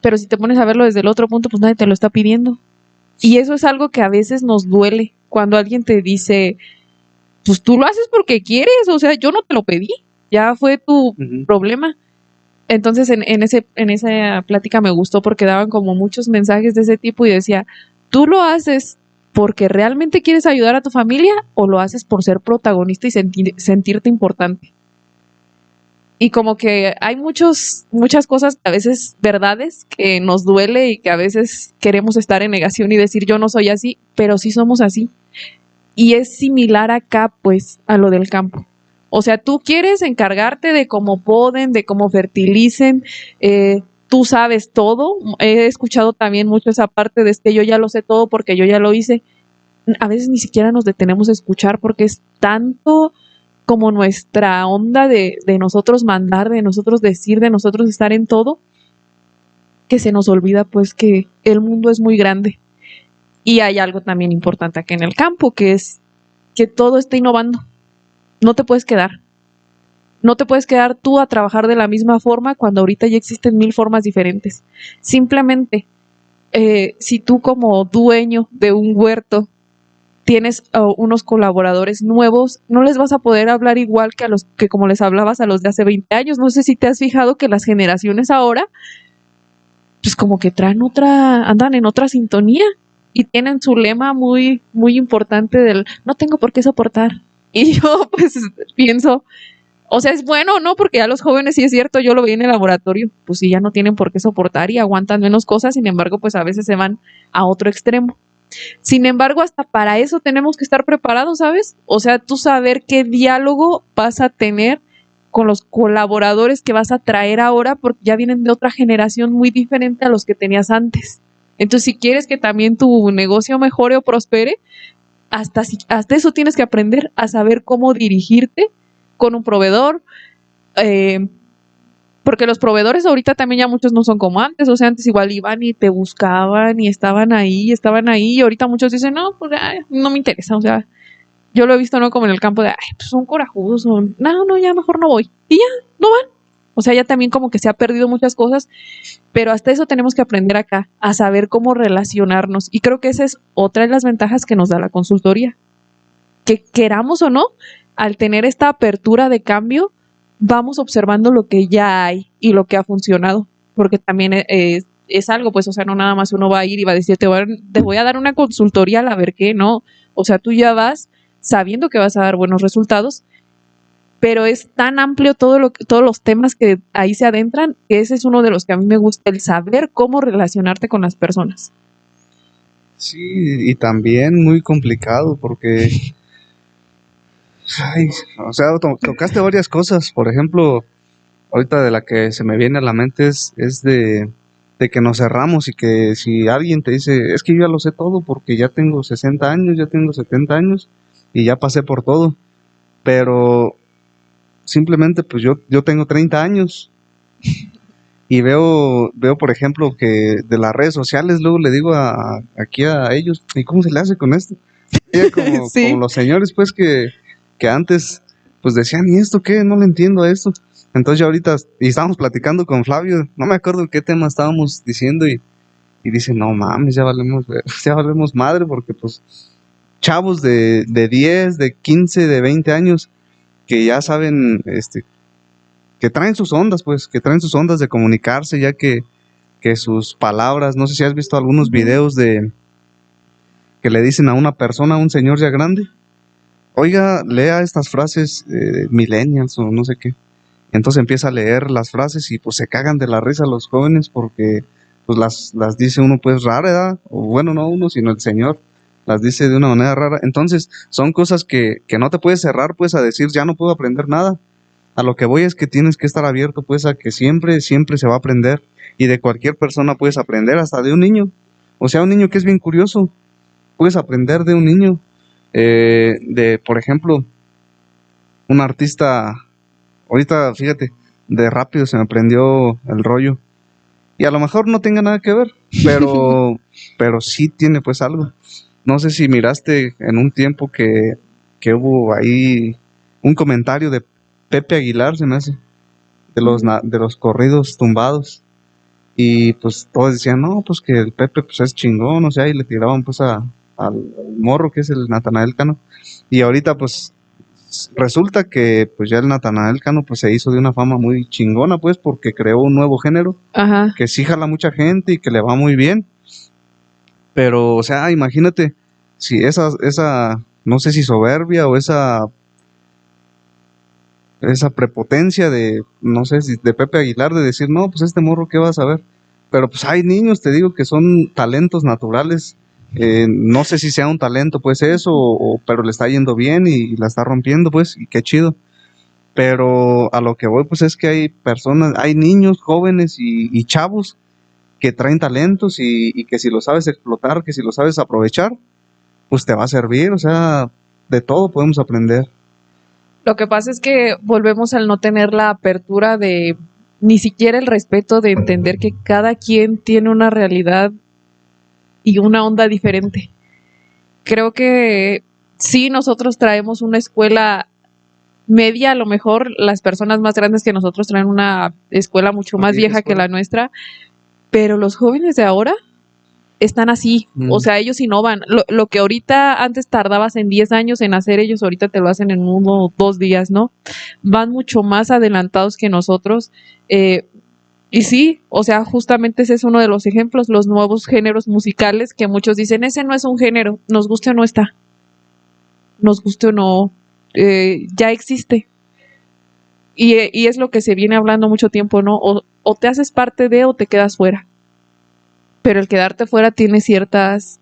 Pero si te pones a verlo desde el otro punto, pues nadie te lo está pidiendo. Y eso es algo que a veces nos duele cuando alguien te dice, pues tú lo haces porque quieres, o sea, yo no te lo pedí, ya fue tu problema. Entonces en esa plática me gustó porque daban como muchos mensajes de ese tipo y decía, ¿tú lo haces porque realmente quieres ayudar a tu familia o lo haces por ser protagonista y sentirte importante? Y como que hay muchas cosas, a veces verdades, que nos duele y que a veces queremos estar en negación y decir yo no soy así, pero sí somos así. Y es similar acá, pues, a lo del campo. O sea, tú quieres encargarte de cómo poden, de cómo fertilicen, tú sabes todo. He escuchado también mucho esa parte de yo ya lo sé todo porque yo ya lo hice. A veces ni siquiera nos detenemos a escuchar porque es tanto como nuestra onda de nosotros mandar, de nosotros decir, de nosotros estar en todo, que se nos olvida pues que el mundo es muy grande. Y hay algo también importante aquí en el campo, que es que todo está innovando. No te puedes quedar. No te puedes quedar tú a trabajar de la misma forma cuando ahorita ya existen 1000 formas diferentes. Simplemente, si tú como dueño de un huerto tienes unos colaboradores nuevos, no les vas a poder hablar igual que a los que como les hablabas a los de hace 20 años. No sé si te has fijado que las generaciones ahora, pues como que andan en otra sintonía y tienen su lema muy, muy importante del no tengo por qué soportar. Y yo pues pienso, o sea, es bueno, ¿no? Porque ya los jóvenes, sí es cierto, yo lo vi en el laboratorio, pues sí, ya no tienen por qué soportar y aguantan menos cosas, sin embargo, pues a veces se van a otro extremo. Sin embargo, hasta para eso tenemos que estar preparados, ¿sabes? O sea, tú saber qué diálogo vas a tener con los colaboradores que vas a traer ahora, porque ya vienen de otra generación muy diferente a los que tenías antes. Entonces, si quieres que también tu negocio mejore o prospere, hasta eso tienes que aprender a saber cómo dirigirte con un proveedor, porque los proveedores ahorita también ya muchos no son como antes, o sea, antes igual iban y te buscaban y estaban ahí, y ahorita muchos dicen, no, pues no me interesa, o sea, yo lo he visto, ¿no? Como en el campo de, ay, pues son corajudos, no, ya mejor no voy, y ya, no van. O sea, ya también como que se ha perdido muchas cosas, pero hasta eso tenemos que aprender acá, a saber cómo relacionarnos, y creo que esa es otra de las ventajas que nos da la consultoría, que queramos o no, al tener esta apertura de cambio, vamos observando lo que ya hay y lo que ha funcionado, porque también es algo, pues, o sea, no nada más uno va a ir y va a decir, te voy a dar una consultoría a ver qué, no, o sea, tú ya vas sabiendo que vas a dar buenos resultados, pero es tan amplio todos los temas que ahí se adentran, que ese es uno de los que a mí me gusta, el saber cómo relacionarte con las personas. Sí, y también muy complicado porque, ay, o sea, tocaste varias cosas. Por ejemplo, ahorita de la que se me viene a la mente es de que nos cerramos y que si alguien te dice, es que yo ya lo sé todo porque ya tengo 60 años, ya tengo 70 años y ya pasé por todo, pero simplemente pues yo tengo 30 años y veo por ejemplo que de las redes sociales luego le digo aquí a ellos, ¿y cómo se le hace con esto? Ya como Sí. los señores pues que antes pues decían, ¿y esto qué? No le entiendo a esto. Entonces ya ahorita, y estábamos platicando con Flavio, no me acuerdo qué tema estábamos diciendo y dice, no mames, ya valemos madre porque pues chavos de 10 de 15 de 20 años que ya saben, que traen sus ondas, pues, que traen sus ondas de comunicarse, ya que sus palabras, no sé si has visto algunos videos de que le dicen a una persona, a un señor ya grande, oiga, lea estas frases millennials o no sé qué. Entonces empieza a leer las frases y pues se cagan de la risa los jóvenes porque pues las dice uno pues rara, ¿verdad? O bueno, no uno, sino el señor las dice de una manera rara. Entonces son cosas que no te puedes cerrar pues a decir ya no puedo aprender nada. A lo que voy es que tienes que estar abierto pues a que siempre, siempre se va a aprender y de cualquier persona puedes aprender, hasta de un niño. O sea, un niño que es bien curioso, puedes aprender de un niño. Por ejemplo, un artista, ahorita fíjate, de rápido se me prendió el rollo. Y a lo mejor no tenga nada que ver, pero sí tiene pues algo. No sé si miraste en un tiempo que hubo ahí un comentario de Pepe Aguilar, se me hace, de los corridos tumbados. Y pues todos decían, no, pues que el Pepe pues es chingón, o sea, y le tiraban pues al morro que es el Natanael Cano. Y ahorita pues resulta que pues ya el Natanael Cano pues se hizo de una fama muy chingona pues porque creó un nuevo género Ajá. que sí jala mucha gente y que le va muy bien. Pero, o sea, imagínate si esa, no sé si soberbia o esa prepotencia de, no sé si de Pepe Aguilar de decir, no, pues este morro, ¿qué vas a ver? Pero pues hay niños, te digo, que son talentos naturales. No sé si sea un talento, pues eso, pero le está yendo bien y la está rompiendo, pues, y qué chido. Pero a lo que voy, pues es que hay personas, hay niños, jóvenes y chavos que traen talentos y que si lo sabes explotar, que si lo sabes aprovechar, pues te va a servir, o sea, de todo podemos aprender. Lo que pasa es que volvemos al no tener la apertura de ni siquiera el respeto de entender que cada quien tiene una realidad y una onda diferente. Creo que sí, nosotros traemos una escuela media, a lo mejor las personas más grandes que nosotros traen una escuela mucho más vieja que la nuestra, pero los jóvenes de ahora están así, o sea, ellos innovan. Lo que ahorita antes tardabas en 10 años en hacer, ellos ahorita te lo hacen en 1 o 2 días, ¿no? Van mucho más adelantados que nosotros. Y sí, o sea, justamente ese es uno de los ejemplos, los nuevos géneros musicales que muchos dicen, ese no es un género, nos guste o no está, nos guste o no, ya existe. Y es lo que se viene hablando mucho tiempo, ¿no? O te haces parte de o te quedas fuera. Pero el quedarte fuera tiene ciertas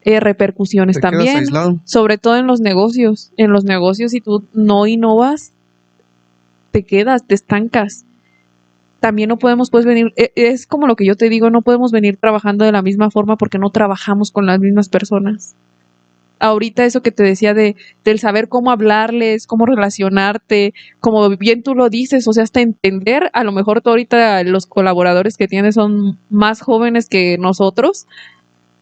repercusiones también, sobre todo en los negocios. En los negocios, si tú no innovas, te quedas, te estancas. También no podemos pues venir, es como lo que yo te digo, no podemos venir trabajando de la misma forma porque no trabajamos con las mismas personas. Ahorita eso que te decía del saber cómo hablarles, cómo relacionarte, como bien tú lo dices, o sea, hasta entender, a lo mejor tú ahorita los colaboradores que tienes son más jóvenes que nosotros,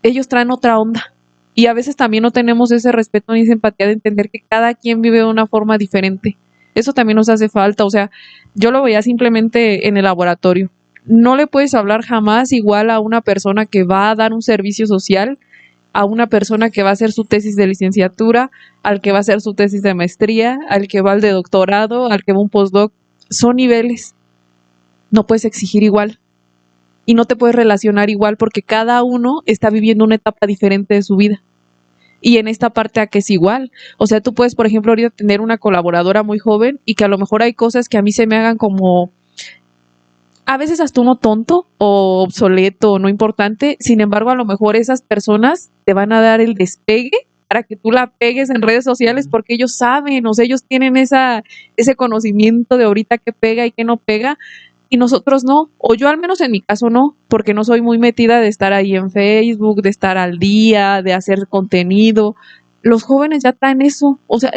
ellos traen otra onda. Y a veces también no tenemos ese respeto ni esa empatía de entender que cada quien vive de una forma diferente. Eso también nos hace falta, o sea, yo lo veía simplemente en el laboratorio. No le puedes hablar jamás igual a una persona que va a dar un servicio social, a una persona que va a hacer su tesis de licenciatura, al que va a hacer su tesis de maestría, al que va al de doctorado, al que va a un postdoc. Son niveles. No puedes exigir igual. Y no te puedes relacionar igual porque cada uno está viviendo una etapa diferente de su vida. Y en esta parte a que es igual. O sea, tú puedes, por ejemplo, ahorita tener una colaboradora muy joven y que a lo mejor hay cosas que a mí se me hagan como a veces hasta uno tonto o obsoleto o no importante. Sin embargo, a lo mejor esas personas te van a dar el despegue para que tú la pegues en redes sociales porque ellos saben, o sea, ellos tienen ese conocimiento de ahorita qué pega y qué no pega. Y nosotros no, o yo al menos en mi caso no, porque no soy muy metida de estar ahí en Facebook, de estar al día, de hacer contenido. Los jóvenes ya traen eso, o sea,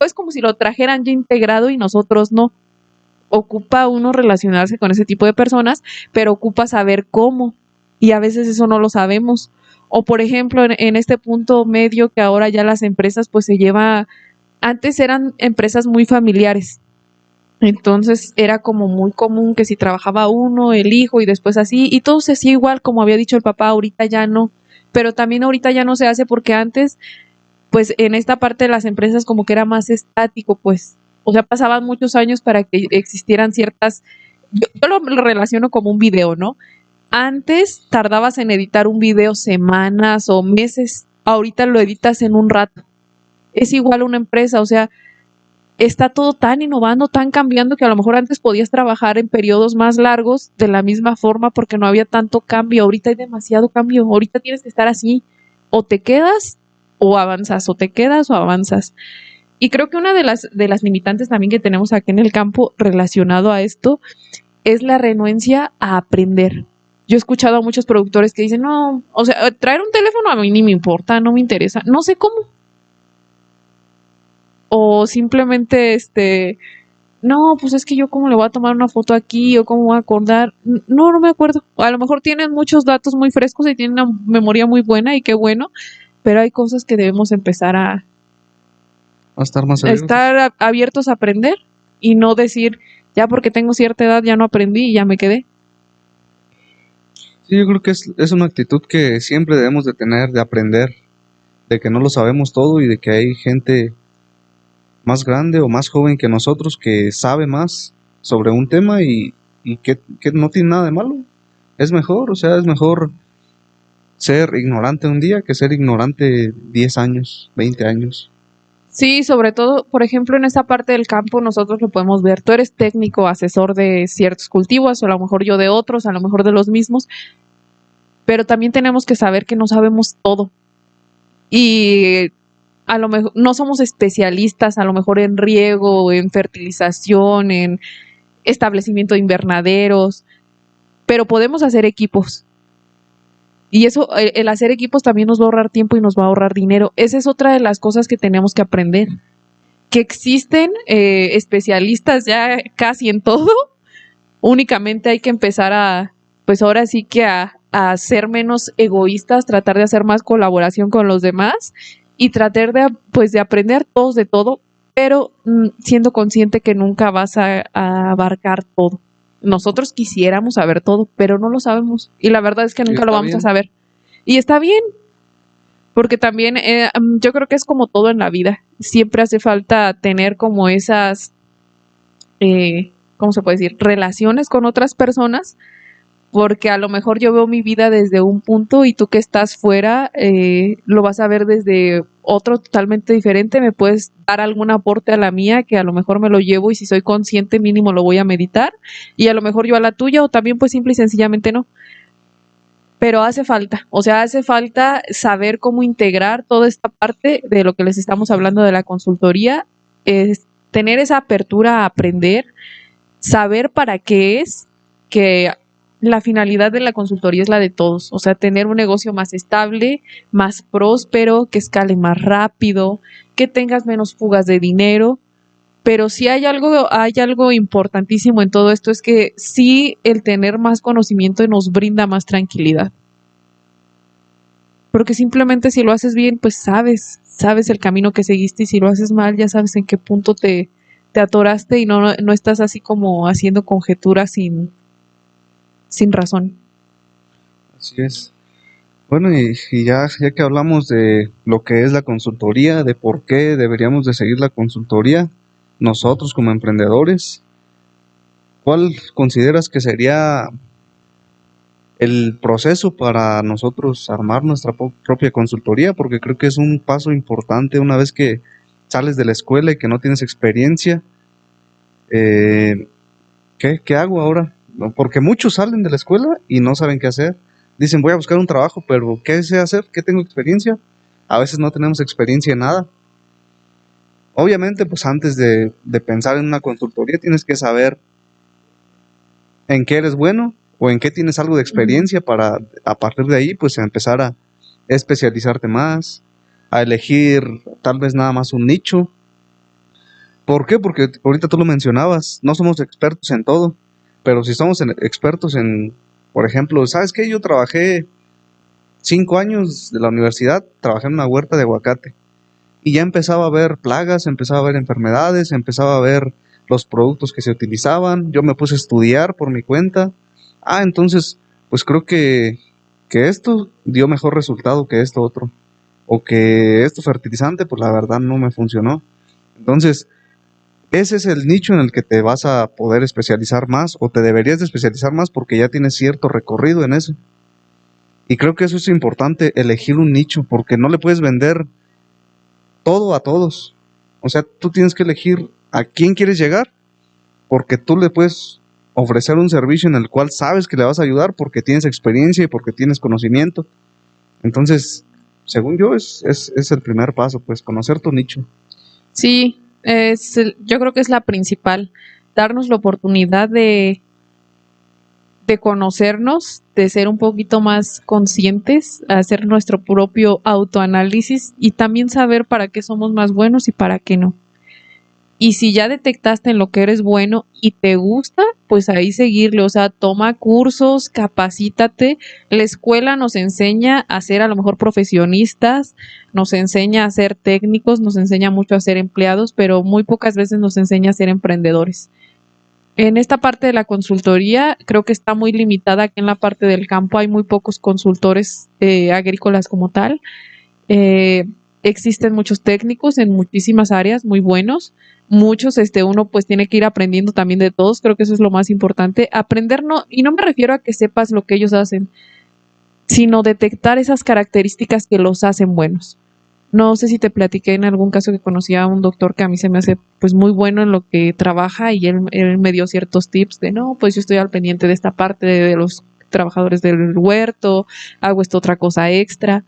es como si lo trajeran ya integrado y nosotros no. Ocupa uno relacionarse con ese tipo de personas, pero ocupa saber cómo, y a veces eso no lo sabemos. O por ejemplo, en este punto medio que ahora ya las empresas pues se lleva, antes eran empresas muy familiares. Entonces era como muy común que si trabajaba uno, el hijo y después así, y todo se hacía igual como había dicho el papá, ahorita ya no, pero también ahorita ya no se hace porque antes, pues en esta parte de las empresas como que era más estático, pues, o sea, pasaban muchos años para que existieran ciertas, yo lo relaciono como un video, ¿no? Antes tardabas en editar un video semanas o meses, ahorita lo editas en un rato. Es igual una empresa, o sea, está todo tan innovando, tan cambiando que a lo mejor antes podías trabajar en periodos más largos de la misma forma porque no había tanto cambio. Ahorita hay demasiado cambio. Ahorita tienes que estar así. O te quedas o avanzas, o te quedas o avanzas. Y creo que una de las limitantes también que tenemos aquí en el campo relacionado a esto es la renuencia a aprender. Yo he escuchado a muchos productores que dicen, no, o sea, traer un teléfono a mí ni me importa, no me interesa, no sé cómo. O simplemente, no, pues es que yo cómo le voy a tomar una foto aquí o cómo voy a acordar. No, no me acuerdo. A lo mejor tienen muchos datos muy frescos y tienen una memoria muy buena y qué bueno, pero hay cosas que debemos empezar a estar más abiertos a aprender y no decir, ya porque tengo cierta edad ya no aprendí y ya me quedé. Sí, yo creo que es una actitud que siempre debemos de tener, de aprender, de que no lo sabemos todo y de que hay gente más grande o más joven que nosotros que sabe más sobre un tema y que no tiene nada de malo. Es mejor, o sea, es mejor ser ignorante un día que ser ignorante 10 años, 20 años. Sí, sobre todo, por ejemplo, en esa parte del campo nosotros lo podemos ver. Tú eres técnico, asesor de ciertos cultivos, o a lo mejor yo de otros, a lo mejor de los mismos, pero también tenemos que saber que no sabemos todo. Y a lo mejor no somos especialistas, a lo mejor en riego, en fertilización, en establecimiento de invernaderos, pero podemos hacer equipos. Y eso, el hacer equipos también nos va a ahorrar tiempo y nos va a ahorrar dinero. Esa es otra de las cosas que tenemos que aprender. que existen especialistas ya casi en todo. Únicamente hay que empezar pues ahora sí que a ser menos egoístas, tratar de hacer más colaboración con los demás y tratar pues de aprender todos de todo, pero siendo consciente que nunca vas a abarcar todo. Nosotros quisiéramos saber todo, pero no lo sabemos. Y la verdad es que nunca lo vamos a saber. Y está bien, porque también yo creo que es como todo en la vida. Siempre hace falta tener como esas, ¿cómo se puede decir? Relaciones con otras personas, porque a lo mejor yo veo mi vida desde un punto y tú que estás fuera lo vas a ver desde otro totalmente diferente. Me puedes dar algún aporte a la mía que a lo mejor me lo llevo y si soy consciente mínimo lo voy a meditar y a lo mejor yo a la tuya o también pues simple y sencillamente no. Pero hace falta, o sea, hace falta saber cómo integrar toda esta parte de lo que les estamos hablando de la consultoría, es tener esa apertura a aprender, saber para qué es, que la finalidad de la consultoría es la de todos, o sea, tener un negocio más estable, más próspero, que escale más rápido, que tengas menos fugas de dinero, pero sí hay algo importantísimo en todo esto, es que sí el tener más conocimiento nos brinda más tranquilidad. Porque simplemente si lo haces bien, pues sabes el camino que seguiste y si lo haces mal, ya sabes en qué punto te atoraste y no estás así como haciendo conjeturas sin razón. Así es. Bueno, y ya que hablamos de lo que es la consultoría, de por qué deberíamos de seguir la consultoría, nosotros como emprendedores, ¿cuál consideras que sería el proceso para nosotros armar nuestra propia consultoría? Porque creo que es un paso importante una vez que sales de la escuela y que no tienes experiencia. ¿Qué hago ahora? No, porque muchos salen de la escuela y no saben qué hacer. Dicen, voy a buscar un trabajo, pero ¿qué sé hacer? ¿Qué tengo experiencia? A veces no tenemos experiencia en nada. Obviamente, pues antes de pensar en una consultoría tienes que saber en qué eres bueno o en qué tienes algo de experiencia para a partir de ahí pues empezar a especializarte más, a elegir tal vez nada más un nicho. ¿Por qué? Porque ahorita tú lo mencionabas, no somos expertos en todo, pero si somos expertos en, por ejemplo, ¿sabes qué? Yo trabajé 5 años de la universidad, trabajé en una huerta de aguacate y ya empezaba a ver plagas, empezaba a ver enfermedades, empezaba a ver los productos que se utilizaban, yo me puse a estudiar por mi cuenta. Entonces, pues creo que esto dio mejor resultado que esto otro, o que esto fertilizante, pues la verdad no me funcionó. Entonces, ese es el nicho en el que te vas a poder especializar más, o te deberías de especializar más porque ya tienes cierto recorrido en eso. Y creo que eso es importante, elegir un nicho, porque no le puedes vender todo a todos. O sea, tú tienes que elegir a quién quieres llegar, porque tú le puedes ofrecer un servicio en el cual sabes que le vas a ayudar porque tienes experiencia y porque tienes conocimiento. Entonces, según yo, es el primer paso, pues, conocer tu nicho. Sí, yo creo que es la principal, darnos la oportunidad de conocernos, de ser un poquito más conscientes, hacer nuestro propio autoanálisis y también saber para qué somos más buenos y para qué no. Y si ya detectaste en lo que eres bueno y te gusta, pues ahí seguirle, o sea, toma cursos, capacítate. La escuela nos enseña a ser a lo mejor profesionistas, nos enseña a ser técnicos, nos enseña mucho a ser empleados, pero muy pocas veces nos enseña a ser emprendedores. En esta parte de la consultoría creo que está muy limitada aquí en la parte del campo, hay muy pocos consultores agrícolas como tal. Existen muchos técnicos en muchísimas áreas muy buenos, muchos uno pues tiene que ir aprendiendo también de todos, creo que eso es lo más importante, aprender y no me refiero a que sepas lo que ellos hacen, sino detectar esas características que los hacen buenos. No sé si te platiqué en algún caso que conocía a un doctor que a mí se me hace pues muy bueno en lo que trabaja y él me dio ciertos tips de no, pues yo estoy al pendiente de esta parte de los trabajadores del huerto, hago esta otra cosa extra.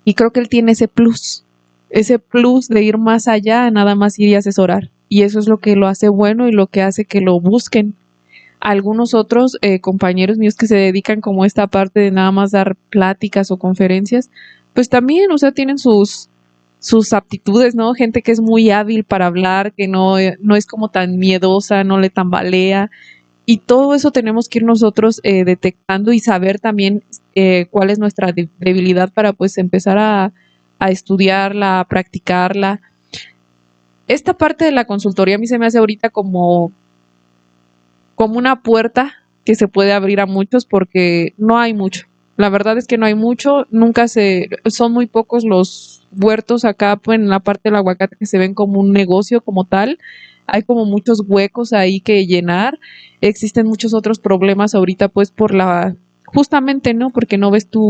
Y creo que él tiene ese plus de ir más allá, nada más ir y asesorar. Y eso es lo que lo hace bueno y lo que hace que lo busquen. Algunos otros compañeros míos que se dedican como a esta parte de nada más dar pláticas o conferencias, pues también, o sea, tienen sus sus aptitudes, ¿no? Gente que es muy hábil para hablar, que no es como tan miedosa, no le tambalea. Y todo eso tenemos que ir nosotros detectando y saber también cuál es nuestra debilidad para pues empezar a estudiarla, a practicarla. Esta parte de la consultoría a mí se me hace ahorita como una puerta que se puede abrir a muchos porque no hay mucho. La verdad es que no hay mucho, son muy pocos los huertos acá pues, en la parte del aguacate que se ven como un negocio como tal. Hay como muchos huecos ahí que llenar. Existen muchos otros problemas ahorita pues justamente, ¿no? Porque no ves tu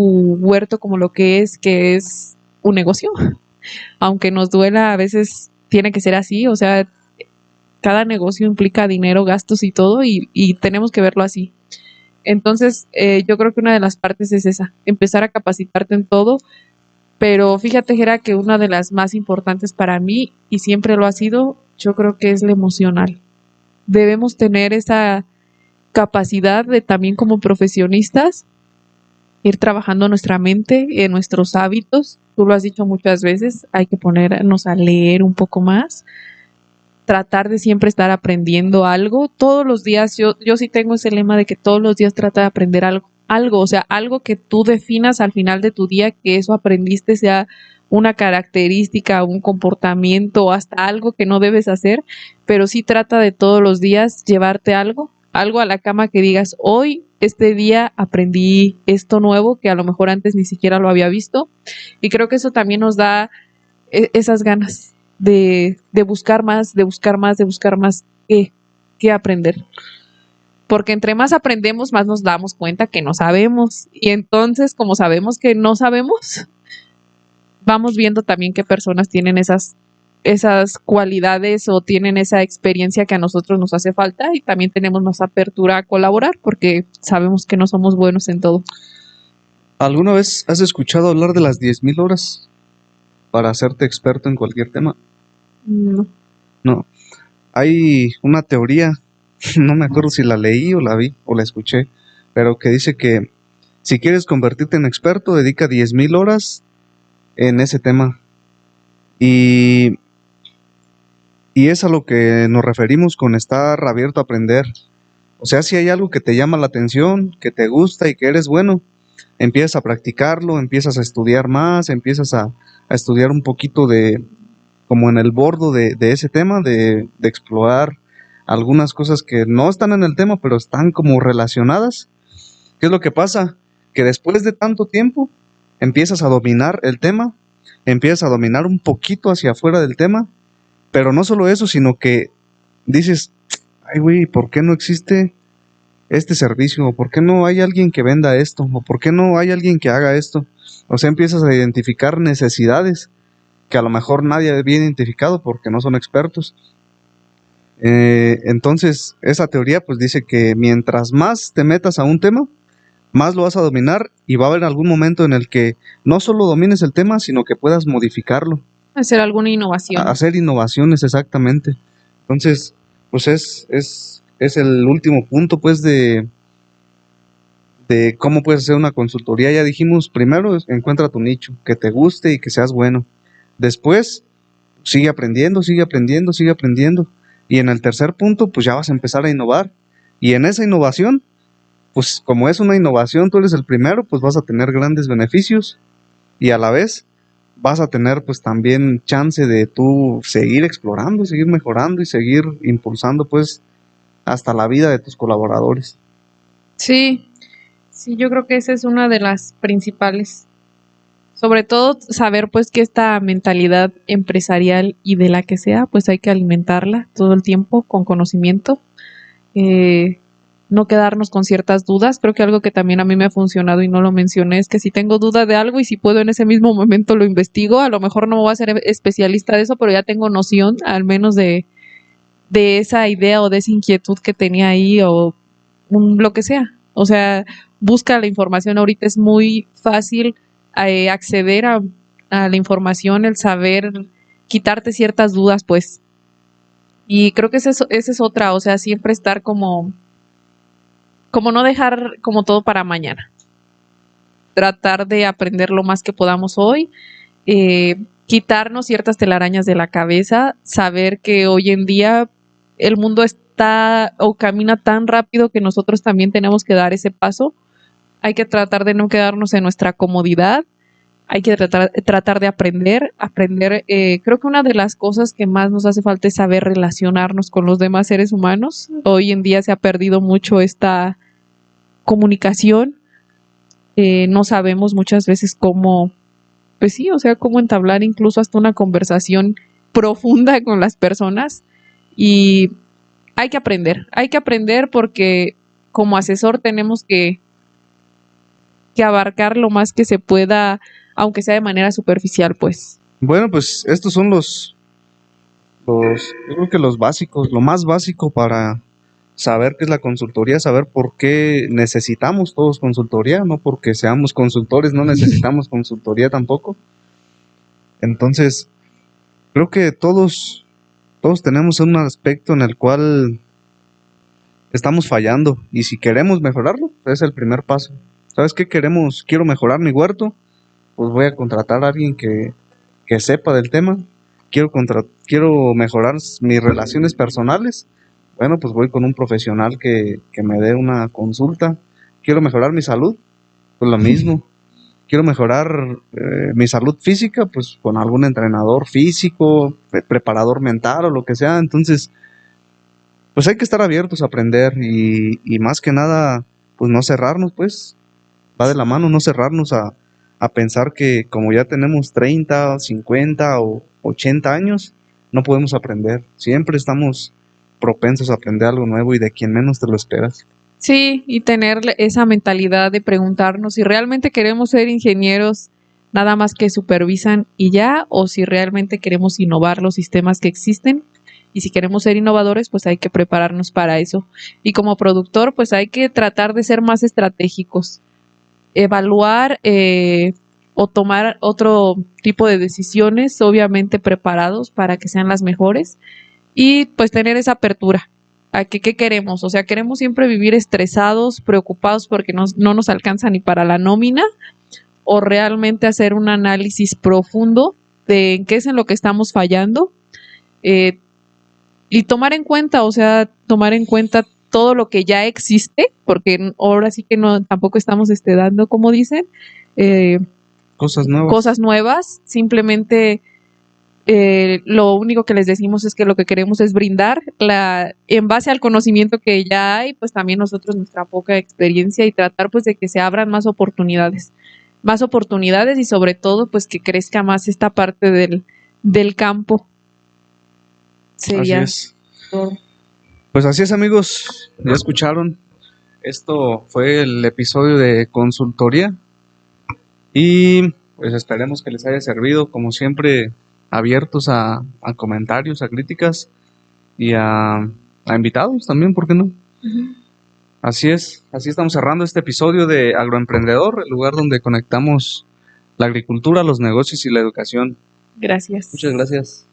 huerto como lo que es un negocio. Aunque nos duela, a veces tiene que ser así, o sea, cada negocio implica dinero, gastos y todo, y tenemos que verlo así. Entonces, yo creo que una de las partes es esa, empezar a capacitarte en todo, pero fíjate, Gera, que una de las más importantes para mí, y siempre lo ha sido, yo creo que es la emocional. Debemos tener esa capacidad de también como profesionistas ir trabajando nuestra mente, en nuestros hábitos. Tú lo has dicho muchas veces, hay que ponernos a leer un poco más, tratar de siempre estar aprendiendo algo. Todos los días, yo sí tengo ese lema de que todos los días trata de aprender algo, o sea, algo que tú definas al final de tu día, que eso aprendiste sea una característica, un comportamiento, hasta algo que no debes hacer, pero sí trata de todos los días llevarte algo a la cama que digas, hoy, este día aprendí esto nuevo que a lo mejor antes ni siquiera lo había visto, y creo que eso también nos da esas ganas de buscar más, de buscar más, de buscar más que aprender. Porque entre más aprendemos, más nos damos cuenta que no sabemos. Y entonces, como sabemos que no sabemos, vamos viendo también qué personas tienen esas cualidades o tienen esa experiencia que a nosotros nos hace falta y también tenemos más apertura a colaborar porque sabemos que no somos buenos en todo. ¿Alguna vez has escuchado hablar de las 10.000 horas para hacerte experto en cualquier tema? No. No. Hay una teoría, no me acuerdo si la leí o la vi o la escuché, pero que dice que si quieres convertirte en experto, dedica 10.000 horas en ese tema. Y, y es a lo que nos referimos con estar abierto a aprender. O sea, si hay algo que te llama la atención, que te gusta y que eres bueno, empiezas a practicarlo, empiezas a estudiar más, empiezas a estudiar un poquito como en el bordo de ese tema, de explorar algunas cosas que no están en el tema, pero están como relacionadas. ¿Qué es lo que pasa? Que después de tanto tiempo empiezas a dominar el tema, empiezas a dominar un poquito hacia afuera del tema, pero no solo eso, sino que dices, ay güey, ¿por qué no existe este servicio? ¿O por qué no hay alguien que venda esto? ¿O por qué no hay alguien que haga esto? O sea, empiezas a identificar necesidades que a lo mejor nadie había identificado porque no son expertos. Entonces, esa teoría pues dice que mientras más te metas a un tema, más lo vas a dominar y va a haber algún momento en el que no solo domines el tema, sino que puedas modificarlo, Hacer alguna innovación. hacer innovaciones exactamente. Entonces, pues es el último punto pues de cómo puedes hacer una consultoría. Ya dijimos, primero encuentra tu nicho, que te guste y que seas bueno. Después, sigue aprendiendo, sigue aprendiendo, sigue aprendiendo. Y en el tercer punto, pues ya vas a empezar a innovar. Y en esa innovación, pues como es una innovación, tú eres el primero, pues vas a tener grandes beneficios. Y a la vez vas a tener pues también chance de tú seguir explorando, seguir mejorando y seguir impulsando pues hasta la vida de tus colaboradores. Sí, sí, yo creo que esa es una de las principales. Sobre todo saber pues que esta mentalidad empresarial y de la que sea, pues hay que alimentarla todo el tiempo con conocimiento. No quedarnos con ciertas dudas. Creo que algo que también a mí me ha funcionado y no lo mencioné es que si tengo duda de algo y si puedo en ese mismo momento lo investigo, a lo mejor no me voy a ser especialista de eso, pero ya tengo noción al menos de esa idea o de esa inquietud que tenía ahí o lo que sea. O sea, busca la información. Ahorita es muy fácil acceder a la información, el saber, quitarte ciertas dudas, pues. Y creo que esa es otra, o sea, siempre estar como no dejar como todo para mañana. Tratar de aprender lo más que podamos hoy. quitarnos ciertas telarañas de la cabeza, saber que hoy en día el mundo está o camina tan rápido que nosotros también tenemos que dar ese paso. Hay que tratar de no quedarnos en nuestra comodidad, hay que tratar de aprender. Creo que una de las cosas que más nos hace falta es saber relacionarnos con los demás seres humanos. Hoy en día se ha perdido mucho esta comunicación. No sabemos muchas veces cómo, pues sí, o sea, cómo entablar incluso hasta una conversación profunda con las personas. Y hay que aprender porque como asesor tenemos que abarcar lo más que se pueda, aunque sea de manera superficial, pues. Bueno, pues estos son yo creo que los básicos, lo más básico para saber qué es la consultoría, saber por qué necesitamos todos consultoría, no porque seamos consultores, no necesitamos consultoría tampoco. Entonces, creo que todos tenemos un aspecto en el cual estamos fallando y si queremos mejorarlo, es el primer paso. ¿Sabes qué queremos? Quiero mejorar mi huerto, pues voy a contratar a alguien que sepa del tema. Quiero mejorar mis relaciones personales. Bueno, pues voy con un profesional que me dé una consulta. Quiero mejorar mi salud, pues lo mismo. Quiero mejorar mi salud física, pues con algún entrenador físico, preparador mental o lo que sea. Entonces, pues hay que estar abiertos a aprender y más que nada, pues no cerrarnos, pues va de la mano no cerrarnos a pensar que como ya tenemos 30, 50 o 80 años, no podemos aprender. Siempre estamos propensos a aprender algo nuevo y de quien menos te lo esperas. Sí, y tener esa mentalidad de preguntarnos si realmente queremos ser ingenieros nada más que supervisan y ya, o si realmente queremos innovar los sistemas que existen. Y si queremos ser innovadores, pues hay que prepararnos para eso. Y como productor, pues hay que tratar de ser más estratégicos, evaluar o tomar otro tipo de decisiones, obviamente preparados para que sean las mejores, y pues tener esa apertura a que qué queremos. O sea, queremos siempre vivir estresados, preocupados porque no nos alcanza ni para la nómina, o realmente hacer un análisis profundo de en qué es en lo que estamos fallando, y tomar en cuenta, o sea, tomar en cuenta todo lo que ya existe, porque ahora sí que no tampoco estamos dando, como dicen, cosas nuevas. Simplemente lo único que les decimos es que lo que queremos es brindar en base al conocimiento que ya hay, pues también nosotros nuestra poca experiencia, y tratar pues de que se abran más oportunidades y sobre todo pues que crezca más esta parte del campo. Sería Así es. todo. Pues así es, amigos, ya escucharon. Esto fue el episodio de consultoría y pues esperemos que les haya servido, como siempre, abiertos a comentarios, a críticas y a invitados también, ¿por qué no? Uh-huh. Así es, así estamos cerrando este episodio de Agroemprendedor, el lugar donde conectamos la agricultura, los negocios y la educación. Gracias. Muchas gracias.